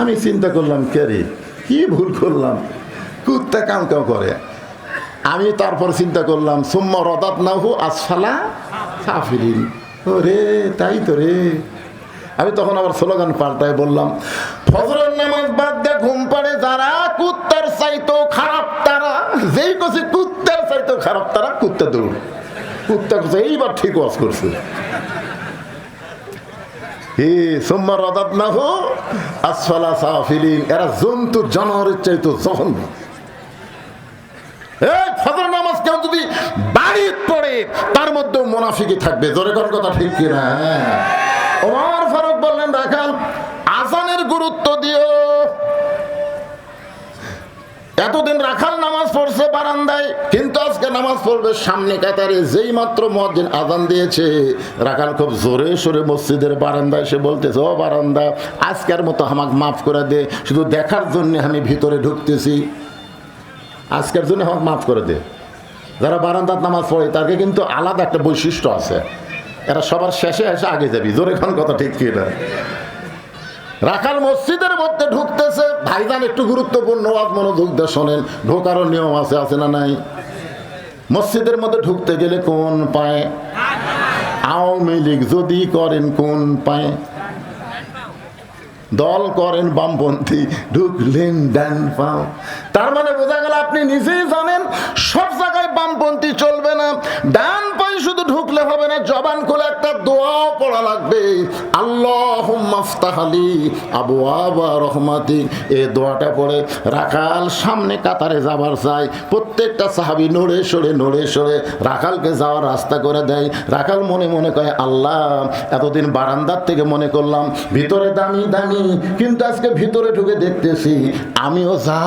আমি চিন্তা করলাম, কে রে কি ভুল করলাম, কুত্তে কাম কাম করে। আমি তারপর চিন্তা করলাম, সুম্মা রাদাদনাহু আসফালা সাফিলিন। ওরে তাই তো রে। আমি তখন আবার স্লোগান পাল্টায় বললাম, ফজরের নামাজ বাদ দিয়ে ঘুম পাড়ে যারা, কুত্তার চাইতো খারাপ তারা। যেই কছে কুত্তার চাইতো খারাপ তারা, কুত্তা দৌড়। কুত্তা কছে এইবার ঠিক ওয়াজ করছে। সুম্মা রাদাদনাহু আসফালা সাফিলিন। এরা জন্তু জানোয়ারের চাইতো জঘন্য। এই ফজর নামাজ কেউ যদি বাড়িতে পড়ে, তার মধ্যেও মুনাফিকি থাকবে। জোরে কোন কথা ঠিক কিনা? ওমর ফারুক বললেন, রাখাল আযানের গুরুত্ব দিও। এতদিন রাখাল নামাজ পড়ছে বারান্দায়, কিন্তু আজকে নামাজ পড়বে সামনে কাতারে। যেই মাত্র মুয়াজ্জিন আযান দিয়েছে, রাখাল খুব জোরে সোরে মসজিদের বারান্দায় এসে বলতেছে, ও বারান্দা, আজকের মতো আমাকে মাফ করে দে, শুধু দেখার জন্য আমি ভিতরে ঢুকতেছি, আজকের জন্য আমাকে মাফ করে দে। যারা বারান্দার নামাজ পড়ে তাকে কিন্তু আলাদা একটা বৈশিষ্ট্য আছে, এরা সবার শেষে এসে আগে যাবি। জোরে কোন কথা ঠিক কিনা? রাখাল মসজিদের মধ্যে ঢুকতেছে। ভাইজান একটু গুরুত্বপূর্ণ ওয়াজ মনোযোগ দিয়ে শোনেন। ঢোকারও নিয়ম আছে না নাই? মসজিদের মধ্যে ঢুকতে গেলে কোন পায়ে? আওয়ামী লীগ যদি করেন কোন পায়ে? দল করেন বামপন্থী, ঢুকলেন ডান পাও। তার মানে বোঝা গেল আপনি নিজেই জানেন সব জায়গায় বামপন্থী চলবে না। ডান পায়ে শুধু ঢুকলে হবে না, জবান খুলে একটা দোয়াও পড়া লাগবে, আল্লাহুম্মা আফতাহ লি আবওয়াবা রহমাতি। এই দোয়াটা পড়ে রাখাল সামনে কাতারে যাবার চাই। প্রত্যেকটা সাহাবী নড়ে সরে রাখালকে যাওয়ার রাস্তা করে দেয়। রাখাল মনে মনে কয়, আল্লাহ, এতদিন বারান্দার থেকে মনে করলাম ভিতরে দামি দামি, কিন্তু আজকে ভিতরে ঢুকে দেখতেছি আমিও যা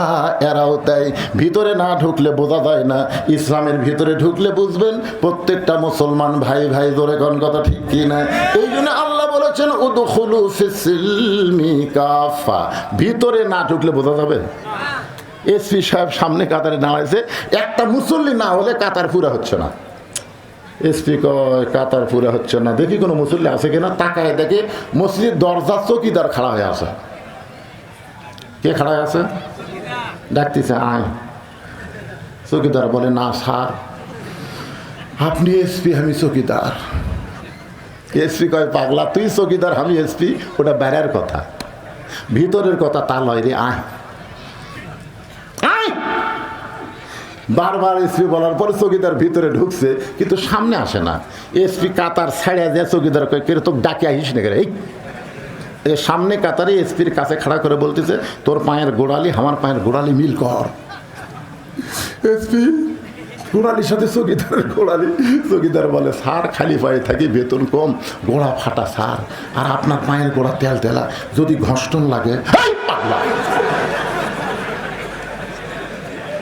এরাও তাই। ভিতরে না ঢুকলে বোঝা যায় না, ইসলামের ভিতরে ঢুকলে বুঝবেন প্রত্যেকটা মুসলমান ভাই ভাই। ধরে কোন কথা ঠিক কি না? এই জন্য আল্লাহ বলেছেন, উদখুলু ফিস-সিলমি কাফা। ভিতরে না ঢুকলে বোঝা যাবে। এসপি সাহেব সামনে কাতারে দাঁড়াইছে, একটা মুসল্লি না হলে কাতার পুরা হচ্ছে না। এসপি কয়, কাতার পুরা হচ্ছে না, দেখি কোনো মুসল্লি আছে কিনা। তাকায় দেখে মসজিদের দরজা চৌকিদার খাড়া হয়ে আছে। কে খাড়া হয়ে আছে? ডাকতেছে, আয়। চৌকিদার বলে, না স্যার, আপনি এসপি, আমি চৌকিদার। এসপি কয়, পাগলা, তুই চৌকিদার, আমি এসপি, ওটা বাইরের কথা, ভিতরের কথা তা লয় রে, আয়। বারবার এসপি বলার পরে চৌকিদার ভিতরে ঢুকছে, কিন্তু সামনে আসে না। এসপি কাতার ছাড়িয়া যায়, চৌকিদার কয়, কেরে তোকে ডাকে আহিস না কেরে? এই সামনে কাতারে এসপির কাছে খাড়া করে বলতেছে, তোর পায়ের গোড়ালি আমার পায়ের গোড়ালি মিল কর। এসপি গোড়ালির সাথে চৌকিদারের গোড়ালি। চৌকিদার বলে, স্যার খালি পায়ে থাকি, বেতন কম, গোড়া ফাটা স্যার, আর আপনার পায়ের গোড়া তেল তেলা, যদি ঘষ্টন লাগে। পাগলা,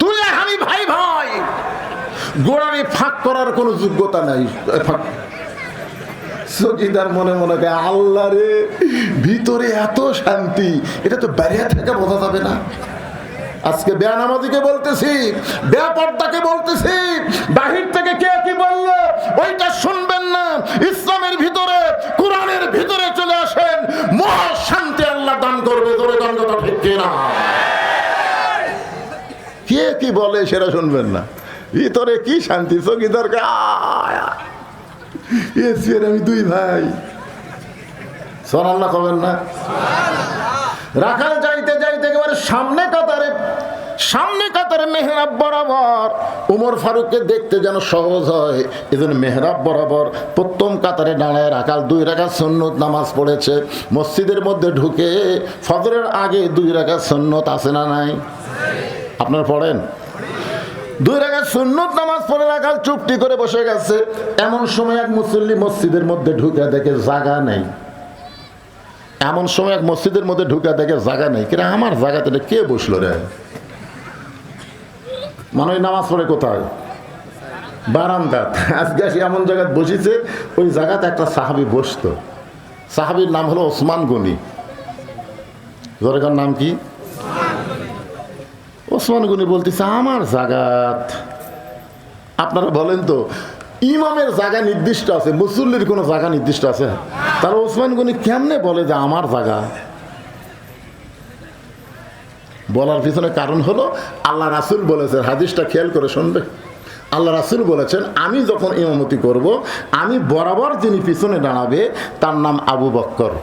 তুই আর আমি ভাই ভাই, গোড়ালি ফাঁক করার কোনো যোগ্যতা নাই। চৌকিদার মনে মনে কে, আল্লাহ রে, ভিতরে এত শান্তি, এটা তো বাইরে থেকে বোঝা যাবে না। আজকে বেয়ানামাজিকে বলতেছি, বেপর্দাকে বলতেছি, বাহির থেকে কে কি বললো ওইটা শুনবেন না। ইসলামের ভিতরে, কোরআনের ভিতরে চলে আসেন, মহা শান্তি আল্লাহ দান করবে। ধরে দান কথা ঠিক কিনা? কে কি বলে সেটা শুনবেন না, ভিতরে কি শান্তি। চৌকিদারকে আমি দুই ভাই, সুবহানাল্লাহ কবেন না? রাখাল যাইতে যাইতে একেবারে সামনে কাতারে মেহরাব বরাবর উমর ফারুককে দেখতে যেন সহজ হয়, এজন্য মেহরাব বরাবর প্রথম কাতারে দাঁড়ায় রাখাল 2 রাকাত সুন্নত নামাজ পড়েছে। মসজিদের মধ্যে ঢুকে ফজরের আগে 2 রাকাত সুন্নত আছে না নাই? আপনারা পড়েন? 2 রাকাত সুন্নত নামাজ পড়ে রাখাল চুপটি করে বসে গেছে। এমন সময় এক মুসল্লি মসজিদের মধ্যে ঢুকে দেখে জায়গা নেই। এমন সময় এক মসজিদের মধ্যে ঢুকে দেখে জায়গা নেই। কিরা আমার জায়গাতে কে বসলো রে? মানে নামাজ পড়ে কোথায়? বারান্দাত। আজকে আসি এমন জায়গায় বসেছে, ওই জায়গাতে একটা সাহাবী বসতো। সাহাবীর নাম হলো ওসমান গনি। জোরেকার নাম কি? ওসমান গনি বলতেছে আমার জায়গাত। আপনারা বলেন তো, ইমামের জায়গা নির্দিষ্ট আছে, মুসল্লির কোনো জায়গা নির্দিষ্ট আছে? তাহলে ওসমান গনি কেমনে বলে যে আমার জায়গা? বলার পিছনে কারণ হলো আল্লাহ রাসূল বলেছেন, হাদিসটা খেয়াল করে শুনবে। আল্লাহ রাসূল বলেছেন, আমি যখন ইমামতি করব, আমি বরাবর যিনি পিছনে দাঁড়াবে তার নাম আবু বকর।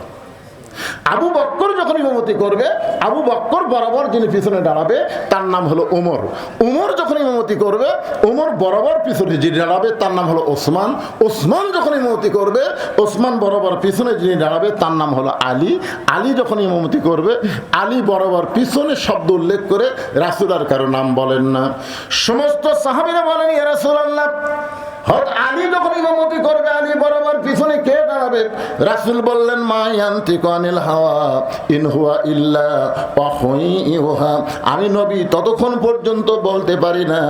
আবু বকর যখন ইমামতি করবে, আবু বকর বরাবর যিনি পিছনে দাঁড়াবে তার নাম হলো ওমর। ওমর যখন ইমামতি করবে, ওমর বরাবর পিছনে যিনি দাঁড়াবে তার নাম হলো ওসমান। ওসমান যখন ইমামতি করবে, ওসমান বরাবর পিছনে যিনি দাঁড়াবে তার নাম হলো আলী। আলী যখন ইমামতি করবে, আলী বরাবর পিছনে শব্দ উল্লেখ করে রাসূল আর কারো নাম বলেন না। সমস্ত সাহাবীরা বলেন, ইয়া রাসূলুল্লাহ, আলী যখন ইমামতি করবে, আলী বরাবর পিছনে কে দাঁড়াবে? রাসূল বললেন, মা ইয়ান্তিকু আনিল হাওয়া ইন হুয়া ইল্লা ওয়াহয়ুহা। আমি নবী ততক্ষণ পর্যন্ত বলতে পারি না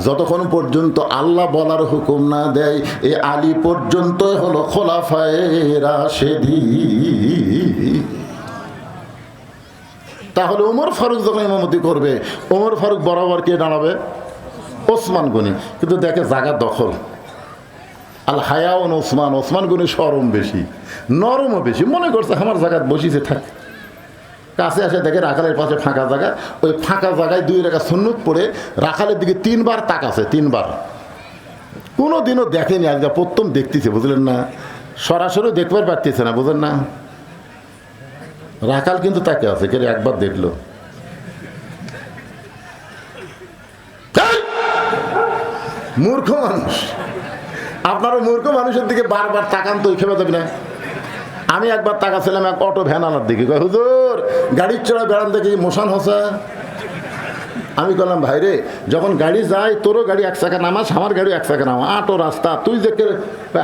যতক্ষণ পর্যন্ত আল্লাহ বলার হুকুম না দেয়। এই আলী পর্যন্তই হলো খোলাফায়ে রাশেদিন। তাহলে ওমর ফারুক যখন ইমামতি করবে, ওমর ফারুক বরাবর কে দাঁড়াবে? ওসমান গনি। কিন্তু দেখে জায়গা দখল। আল হায়াউন ওসমান। ওসমান গনি শরম বেশি, নরমও বেশি। মনে করছে আমার জায়গায় বসিছে থাক। কাছে আসে দেখে রাখালের পাশে ফাঁকা জায়গা। ওই ফাঁকা জায়গায় 2 রাকাত সুন্নত পড়ে রাখালের দিকে 3 বার তাকাছে। 3 বার। কোনো দিনও দেখেনি, আজকে প্রথম দেখতেছে, বুঝলেন না? সরাসরি দেখবার পারতেছে না, বুঝলেন না? রাখাল কিন্তু তাকে আছে, কে একবার দেখলো। মূর্খ মানুষ। আপনারও মূর্খ মানুষের দিকে বারবার তাকান তো খেপে যাবে না? আমি একবার তাকাছিলাম এক অটো ভ্যানালার দিকে, কয় হুজুর গাড়ির চড়া বেড়ান দেখি মোশন হসা। আমি বললাম, ভাই রে, যখন গাড়ি যায় তোরও গাড়ি 1 চাকা নামাস, আমার গাড়ি 1 চাকা নামা, আটো রাস্তা, তুই যে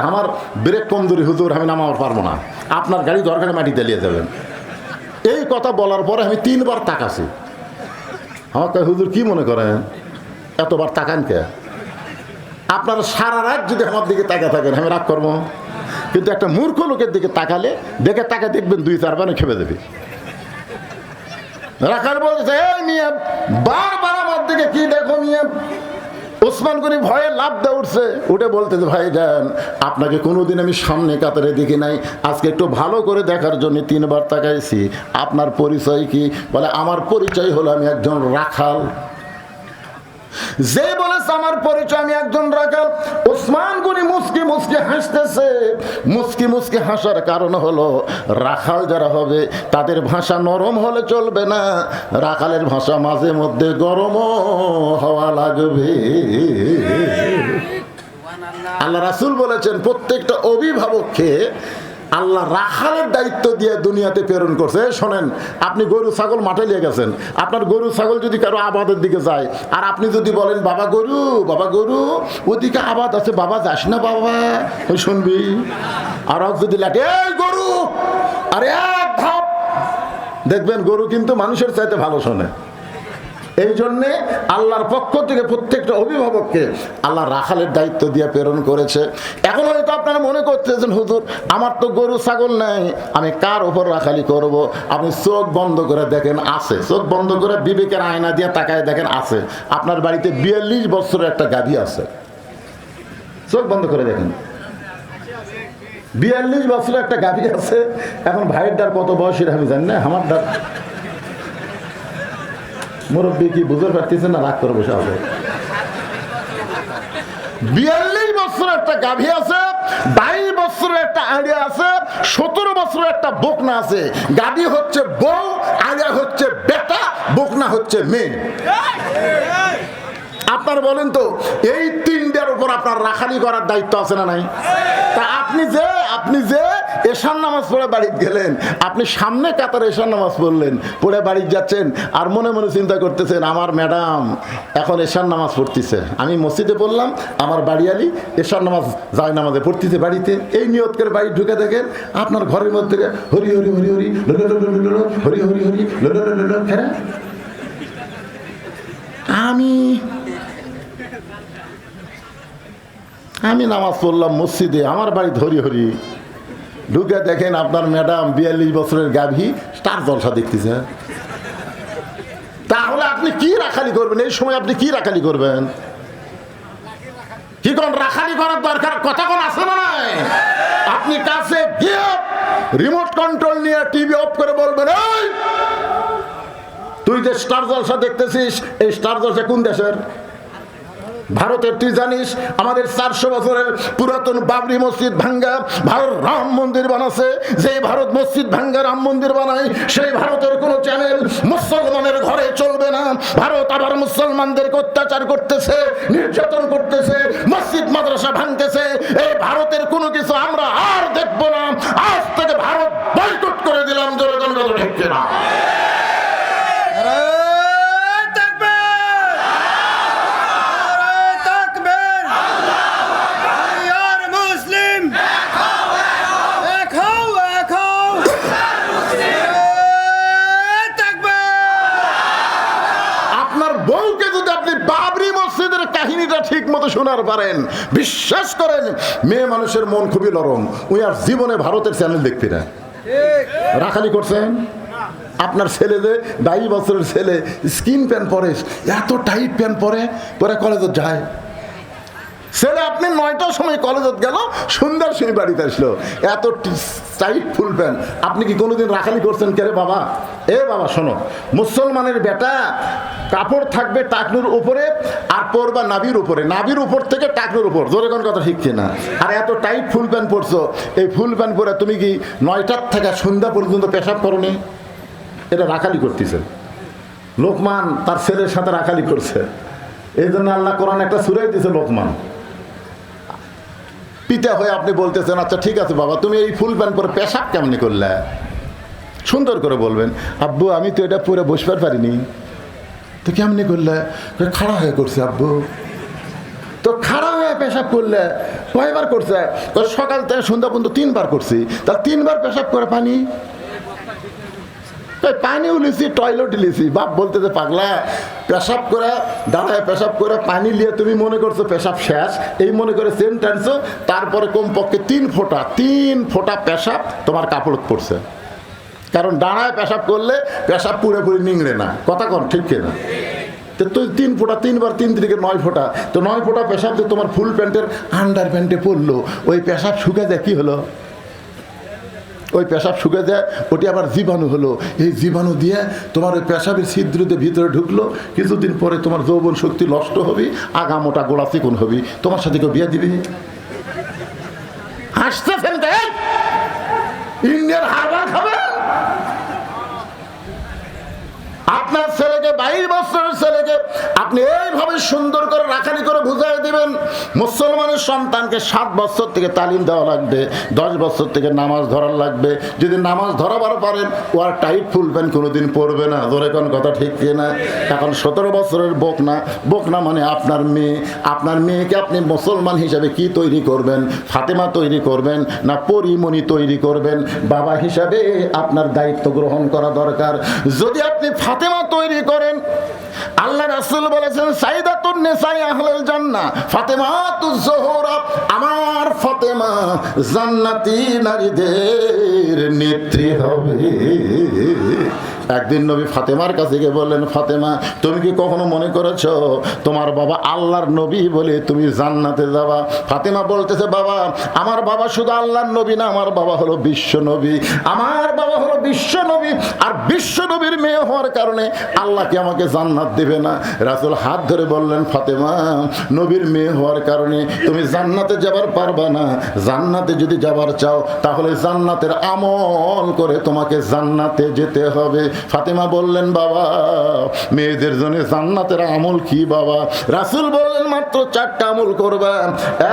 আমার ব্রেক কমজোরি হুজুর, আমি নামাবার পারবো না, আপনার গাড়ি দরকারে মাটি তেলিয়ে যাবেন। এই কথা বলার পরে আমি 3 বার তাকাছি। আমার কয় হুজুর কি মনে করেন এতবার তাকান কে? আপনারা সারা রাত যদি আমার দিকে তাকা থাকেন আমি রাগ করবো, কিন্তু একটা মূর্খ লোকের দিকে তাকালে তাকে দেখবেন 2-4 বার খেপে দেবে। রাখাল বলছে, এই নিয়ে বারবার আমার দিকে কি দেখো নিয়ে। ওসমান গনি ভয়ে লাফ দিয়ে উঠছে, উঠে বলতেছে, ভাই যান, আপনাকে কোনোদিন আমি সামনে কাতারে দেখি নাই, আজকে একটু ভালো করে দেখার জন্য 3 বার তাকাইছি। আপনার পরিচয় কি? বলে, আমার পরিচয় হলো আমি একজন রাখাল। যে বলেছে আমার পরিচয় আমি একজন রাখাল, ওসমান গনি মুস্কি মুস্কি হাসতেছে। মুস্কি মুস্কি হাসার কারণ হলো রাখাল যারা হবে তাদের ভাষা নরম হলে চলবে না, রাখালের ভাষা মাঝে মধ্যে গরমও হওয়া লাগবে। আল্লাহ রাসূল বলেছেন, প্রত্যেকটা অভিভাবককে আল্লাহ রাখালের দায়িত্ব দিয়ে দুনিয়াতে প্রেরণ করছে। শোনেন, আপনি গরু ছাগল মাঠে নিয়ে গেছেন, আপনার গরু ছাগল যদি কারো আবাদের দিকে যায়, আর আপনি যদি বলেন, বাবা গরু ওদিকে আবাদ আছে, বাবা যাস না বাবা, শুনবি? আর যদি লাগে, এই গরু, আরে এক ধাপ, দেখবেন গরু কিন্তু মানুষের চাইতে ভালো শোনে। এই জন্যে আল্লাহর পক্ষ থেকে প্রত্যেকটা অভিভাবককে আল্লাহ রাখালের দায়িত্ব দিয়ে প্রেরণ করেছে। এখন হয়তো আপনারা মনে করতেছেন, হুজুর আমার তো গরু ছাগল নাই, আমি কার উপর রাখালি করব? আপনি চোখ বন্ধ করে দেখেন, আছে। চোখ বন্ধ করে বিবেকের আয়না দিয়ে তাকায় দেখেন, আছে। আপনার বাড়িতে 42 বছরের একটা গাভী আছে। চোখ বন্ধ করে দেখেন, 42 বছরের একটা গাভী আছে। এখন ভাইয়ের ডার কত বয়সের আমি জানি না, আমার ডার মুরব্বী কি বুঝতে পারতেছেন না? রাগ করে বসে হবে। 42 বছরের একটা গাভী আছে, 22 বছরের একটা আড়িয়া আছে, 17 বছরের একটা বকনা আছে। গাভী হচ্ছে বউ, আড়িয়া হচ্ছে বেটা, বকনা হচ্ছে মেয়ে। আপনার বলেন তো এই তিনটার উপর আপনার রাখালি করার দায়িত্ব আছে না নাই? তা আপনি যে এশার নামাজ পড়ে বাড়ি গেলেন, আপনি সামনে কাতার এশার নামাজ পড়লেন, পড়ে বাড়ি যাচ্ছেন, আর মনে মনে চিন্তা করতেছেন আমার ম্যাডাম এখন এশার নামাজ পড়তেছে, আমি মসজিদে পড়লাম, আমার বাড়িয়ালি এশার নামাজ যায় নামাজে পড়তেছে বাড়িতে। এই নিয়ত করে বাড়ি ঢুকে দেখেন আপনার ঘরের মধ্যে হরি হরি হরি হরি হরি হরি হরি হরি। আমি নামাজ পড়লাম মসজিদে, আমার বাড়ি হরি হরি, ঢুকে দেখেন আপনার ম্যাডাম 42 বছরের গাভী তার জলসা দেখতেছে। তাহলে আপনি কি রাখালি করবেন? এই সময় আপনি কি রাখালি করবেন? কি কোন রাখালি করার দরকার কথা কোন আছে না? আপনি কাছে গিয়ে রিমোট কন্ট্রোল নিয়ে টিভি অফ করে বলবেন, এই তুই যে স্টার জলসা দেখতেছিস, এই স্টার জলসা কোন দেশের? ভারতের। তুই জানিস আমাদের 400 বছরের পুরাতন বাবরি মসজিদ ভাঙ্গা ভারত রাম মন্দির বানাচ্ছে। যে ভারত মসজিদ ভাঙ্গা রাম মন্দির বানায়, সেই ভারতের কোন চ্যানেল মুসলমানের ঘরে চলবে না। ভারত আবার মুসলমানদেরকে অত্যাচার করতেছে, নির্যাতন করতেছে, মসজিদ মাদ্রাসা ভাঙতেছে। এই ভারতের কোনো কিছু আমরা আর দেখবো না। আজ থেকে ভারত বয়কট করে দিলাম। জনগণ কথা ঠিক না? কাহিনীটা ঠিক মতো শোনার পারেন, বিশ্বাস করেন মেয়ে মানুষের মন খুবই নরম, ওই আর জীবনে ভারতের চ্যানেল দেখতে না। রাখালি করছেন? আপনার ছেলে যে 22 বছরের ছেলে স্কিন প্যান্ট পরে, এত টাইট প্যান্ট পরে পরে কলেজে যায়। ছেলে আপনি 9টার সময় কলেজে গেল, সন্ধ্যার সময় বাড়িতে আসলো, এত টাইট ফুল প্যান্ট। আপনি কি কোনোদিন রাখালি করছেন? কে রে বাবা? এ বাবা শোনো, মুসলমানের বেটা কাপড় থাকবে টাকনুর উপরে আর পরবা নাভির উপরে, নাভির উপর থেকে টাকনুর উপর। জোরে কোন কথা ঠিক কিনা? আর এত টাইট ফুল প্যান্ট পরছো, এই ফুল প্যান্ট পরে তুমি কি 9টার থেকে সন্ধ্যা পর্যন্ত পেশাব করনি? এটা রাখালি করতেছে। লোকমান তার ছেলের সাথে রাখালি করছে। এই জন্য আল্লাহ কোরআন একটা সূরা দিয়েছে লোকমান। পিতা হয়ে আপনি বলতেছেন আচ্ছা ঠিক আছে বাবা, তুমি এই ফুল প্যান্ট পরে পেশাব কেমনি করলে? সুন্দর করে বলবেন, আব্বু আমি তো এটা পরে বসবার পারিনি। তো কেমনি করলে? খাড়া হয়ে করছে আব্বু। তো খাড়া হয়ে পেশাব করলে কয়বার করছে? সকাল থেকে সন্ধ্যা পর্যন্ত 3বার করছি। তা 3বার পেশাব করে পানি পানিও লিছি, টয়লেট লিছি। বাপ বলতেছে পাগলা, পেশাব করে দাঁড়ায় পেশাব করে পানি নিয়ে তুমি মনে করছো পেশাব শেষ, এই মনে করে সেন্ট টানছো, তারপরে কমপক্ষে 3 ফোঁটা পেশাব তোমার কাপড় পড়ছে। কারণ দাঁড়ায় পেশাব করলে পেশাব পুরোপুরি নিংড়ে না। কথা কন ঠিক কিনা? তো তুই 3 ফোঁটা, 3বার 3 থেকে 9 ফোঁটা, তো 9 ফোঁটা পেশাব যে তোমার ফুল প্যান্টের আন্ডার প্যান্টে পড়লো, ওই পেশাব শুকে যায় কি হলো? ওই পেশাব শুকে যায়, ওটি আবার জীবাণু হলো। এই জীবাণু দিয়ে তোমার ওই পেশাবের ছিদ্রতে ভিতরে ঢুকলো। কিছুদিন পরে তোমার যৌবন শক্তি নষ্ট হবে, আগা মোটা গোড়া চিকন হবে, তোমার সাথে কেউ বিয়ে দিবে? হাসতেছেন ইন্ডিয়ান হারবার খাবে? আপনার ছেলেকে 22 বছরের ছেলেকে আপনি এইভাবে সুন্দর করে রাখালি করে বুঝাই দিবেন। মুসলমানের সন্তানকে 7 বছর থেকে তালিম দেওয়া লাগবে, 10 বছর থেকে নামাজ ধরার লাগবে। যদি নামাজ ধরাবার পারেন, ও আর টাইট ফুল প্যান্ট কোনোদিন পরবে না। ধরে কোন কথা ঠিক কিনা? এখন 17 বছরের বকনা মানে আপনার মেয়ে। আপনার মেয়েকে আপনি মুসলমান হিসাবে কি তৈরি করবেন? ফাতেমা তৈরি করবেন না পরিমণি তৈরি করবেন? বাবা হিসাবে আপনার দায়িত্ব গ্রহণ করা দরকার। যদি আপনি ফাতেমা তৈরি করেন, আল্লাহ রাসূল বলেছেন সাইদাতুন নিসাই আহলুল জান্নাহ ফাতেমাতুজ জোহরা, আমার ফাতেমা জান্নাতি নারীদের নেত্রী হবে। একদিন নবী ফাতেমার কাছে গিয়ে বললেন, ফাতেমা তুমি কি কখনো মনে করেছো তোমার বাবা আল্লাহর নবী বলে তুমি জান্নাতে যাবা? ফাতেমা বলতেছে, বাবা আমার বাবা শুধু আল্লাহর নবী না, আমার বাবা হলো বিশ্ব নবী। আমার বাবা হলো বিশ্ব নবী, আর বিশ্ব নবীর মেয়ে হওয়ার কারণে আল্লাহ কি আমাকে জান্নাত দেবে না? রাসূল হাত ধরে বললেন, ফাতেমা নবীর মেয়ে হওয়ার কারণে তুমি জান্নাতে যাবার পারবা না। জান্নাতে যদি যাবার চাও তাহলে জান্নাতের আমল করে তোমাকে জান্নাতে যেতে হবে। ফাতেমা বললেন, বাবা মেয়েদের জন্য জান্নাতের আমল কি বাবা? রাসূল বললেন, মাত্র 4টা আমল করবা।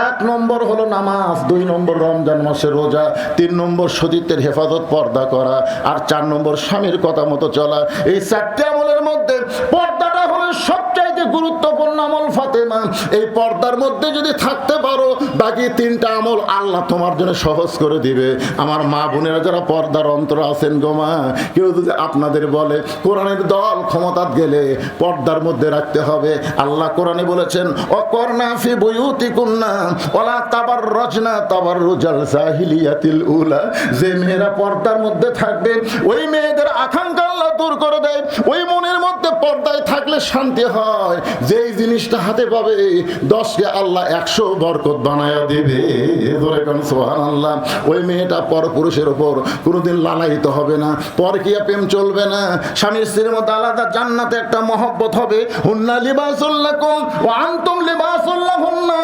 1 নম্বর হলো নামাজ, 2 নম্বর রমজান মাসের রোজা, 3 নম্বর সতীত্বের হেফাজত পর্দা করা, আর 4 নম্বর স্বামীর কথা মতো চলা। এই 4টি আমলের মধ্যে পর্দাটা হলো সবচাইতে গুরুত্বপূর্ণ আমল ফাতেমা। এই পর্দার মধ্যে যদি থাকতে পারো, বাকি 3টা আমল আল্লাহ তোমার জন্য সহজ করে দিবে। আমার মা বোনেরা যারা পর্দার অন্তর আছেন গো মা, কেউ যদি আপনাদের বলে কোরআনের দল ক্ষমতাত গেলে পর্দার মধ্যে রাখতে হবে, আল্লাহ কোরআনে বলেছেন, অকরনা ফি বুয়ুতিকুন্না ওয়ালা তাবাররাজনা তাবাররুজাল জাহিলিয়াতিল উলা। যে মেয়েরা পর্দার মধ্যে থাকবে, ওই মেয়েদের আকাঙ্ক্ষা আল্লাহ দূর করে দেয়। ওই মনের মধ্যে পর্দায় থাকলে শান্তি হয়, যেই জিনিসটা হাতে পাবে 10কে আল্লাহ 100 বরকত বানায়া দিবে। ধরে কোন সুবহানাল্লাহ। ওই মেয়েটা পরপুরুষের উপর কোনোদিন লালায়িত হবে না, পরকীয়া প্রেম চলবে না। স্বামী স্ত্রীর মধ্যে আলাদা জান্নাতে একটা মহব্বত হবে। হুন্না লিবাসুল লাকুম ওয়া আনতুম লিবাসুল লাহুন্না।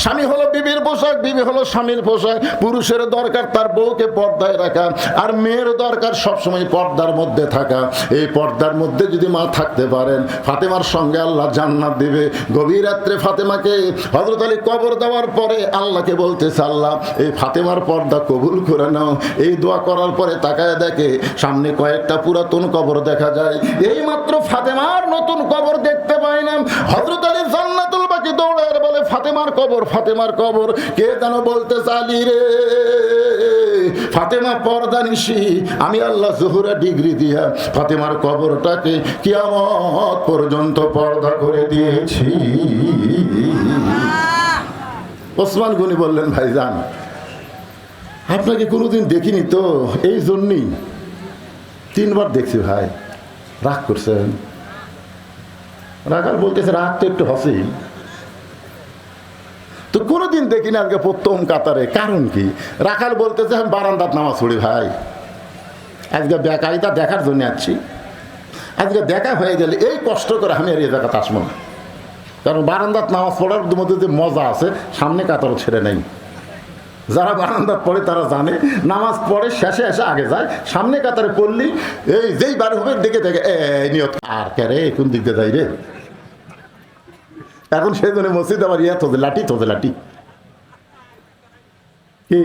স্বামী হলো বিবির পোশাক, বিবি হলো স্বামীর পোশাক। পুরুষের দরকার তার বউকে পর্দায় রাখা, আর মেয়ের দরকার সবসময় পর্দার মধ্যে থাকা। এই পর্দার মধ্যে যদি মা থাকতে পারেন, ফাতেমার সঙ্গে আল্লাহ জান্নাত দিবে। গভীর রাত্রে ফাতেমাকে হযরত আলী কবর দেওয়ার পরে আল্লাহকে বলতেছে, আল্লাহ এই ফাতেমার পর্দা কবুল করে নাও। এই দোয়া করার পরে তাকায় দেখে সামনে কয়েকটা পুরাতন কবর দেখা যায়। এই মাত্র ফাতেমার নতুন কবর দেখতে পায় না। হযরত আলী জান্নাতুল বাকি দৌড়ায় বলে, ফাতেমার কবর, ফাতেমার কবর। কে যেন বলতেছে, আলী রে ফাতেমা পর্দা নিশি, আমি আল্লাহ জোহরা ডিগ্রি দিয়া ফাতেমার কবরটাকে কিয়ামত পর্যন্ত পর্দা করে দিয়েছি। ওসমান গনি বললেন, ভাইজান আপনাকে কোনোদিন দেখিনি তো, এই জন্যই 3 বার দেখছি ভাই। রাগ করছেন? রাগাল বলতেছে, রাগ তো একটু হসেই তো, কোনোদিন দেখি না আজকে প্রথম কাতারে। কারণ কি? রাখাল বলতেছে, আমি বারান্দাত নামাজ পড়ি ভাই, আজকে বেকারিতা দেখার জন্য আসছি। আজকে দেখা হয়ে গেলে এই কষ্ট করে আমি আর এই জায়গাতে আসবো না, কারণ বারান্দাত নামাজ পড়ার মধ্যে যে মজা আছে সামনে কাতারও ছেড়ে নেই। যারা বারান্দাত পড়ে তারা জানে, নামাজ পড়ে শেষে এসে আগে যায়, সামনে কাতারে পড়লি এই যেই বার হবে দেখে দেখে এই নিয়ত আর কে রে কোন দিক দিয়ে যাই রে। এখন সেই জন্য মসজিদ আবার ইয়া তোদের লাঠি, তোদের লাঠি কি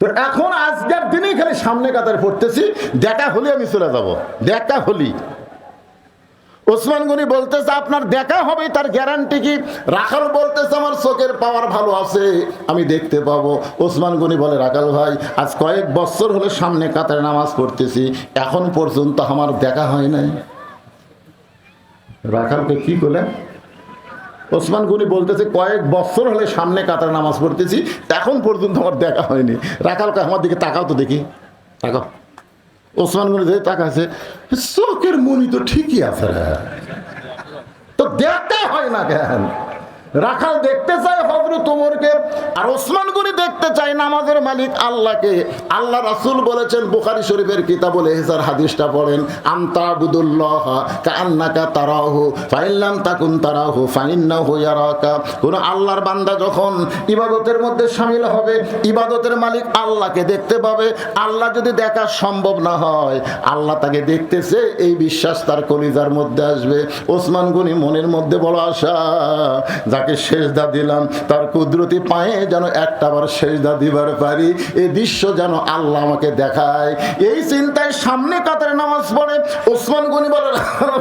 তো। এখন আজকের দিনেই খালি সামনে কাতারে পড়তেছি, দেখা হলে আমি চলে যাব, দেখা হলি। ওসমান গনি বলতেছে, আপনার দেখা হবে তার গ্যারান্টি কি? রাখাল বলতেছে, আমার চোখের পাওয়ার ভালো আছে, আমি দেখতে পাবো। ওসমান গনি বলে, রাখাল ভাই আজ কয়েক বছর হলে সামনে কাতারে নামাজ পড়তেছি, এখন পর্যন্ত আমার দেখা হয় নাই। রাখালকে কি বলে? ওসমান গনি বলতেছে, কয়েক বছর হলে সামনে কাতারে নামাজ পড়তেছি, এখন পর্যন্ত আমার দেখা হয়নি। রাখালকে আমার দিকে তাকাও তো দেখি, তাকাও। ওসমান গনি দেখে তাকাছে, চোখের মনি তো ঠিকই আছে, তো দেখা হয় না কেন? রাখাল দেখতে চায় হযরত ওমরকে, আর ওসমান গনি দেখতে চায় নামাজের মালিক আল্লাহকে। আল্লাহ রাসূল বলেছেন, বুখারী শরীফের কিতাবুল ইহসার হাদিসটা পড়েন, আনতা আবুদুল্লাহ কাআন্নাকা তারাহু ফাইন লাম তাকুন তারাহু ফাইন্নাহু ইয়ারাকা। কোন আল্লাহর বান্দা যখন ইবাদতের মধ্যে শামিল হবে, ইবাদতের মালিক আল্লাহকে দেখতে পাবে। আল্লাহ যদি দেখা সম্ভব না হয়, আল্লাহ তাকে দেখতেছে, এই বিশ্বাস তার কলিজার মধ্যে আসবে। ওসমান গনি মনের মধ্যে বড় আশা, যাকে সেজদা দিলাম তার কুদরতি পায়ে যেন একটাবার সেজদা দিবার পারি, এই দৃশ্য যেন আল্লাহ আমাকে দেখায়। এই চিন্তায় সামনে কাতারে নামাজ পড়ে। ওসমান গনি বলে,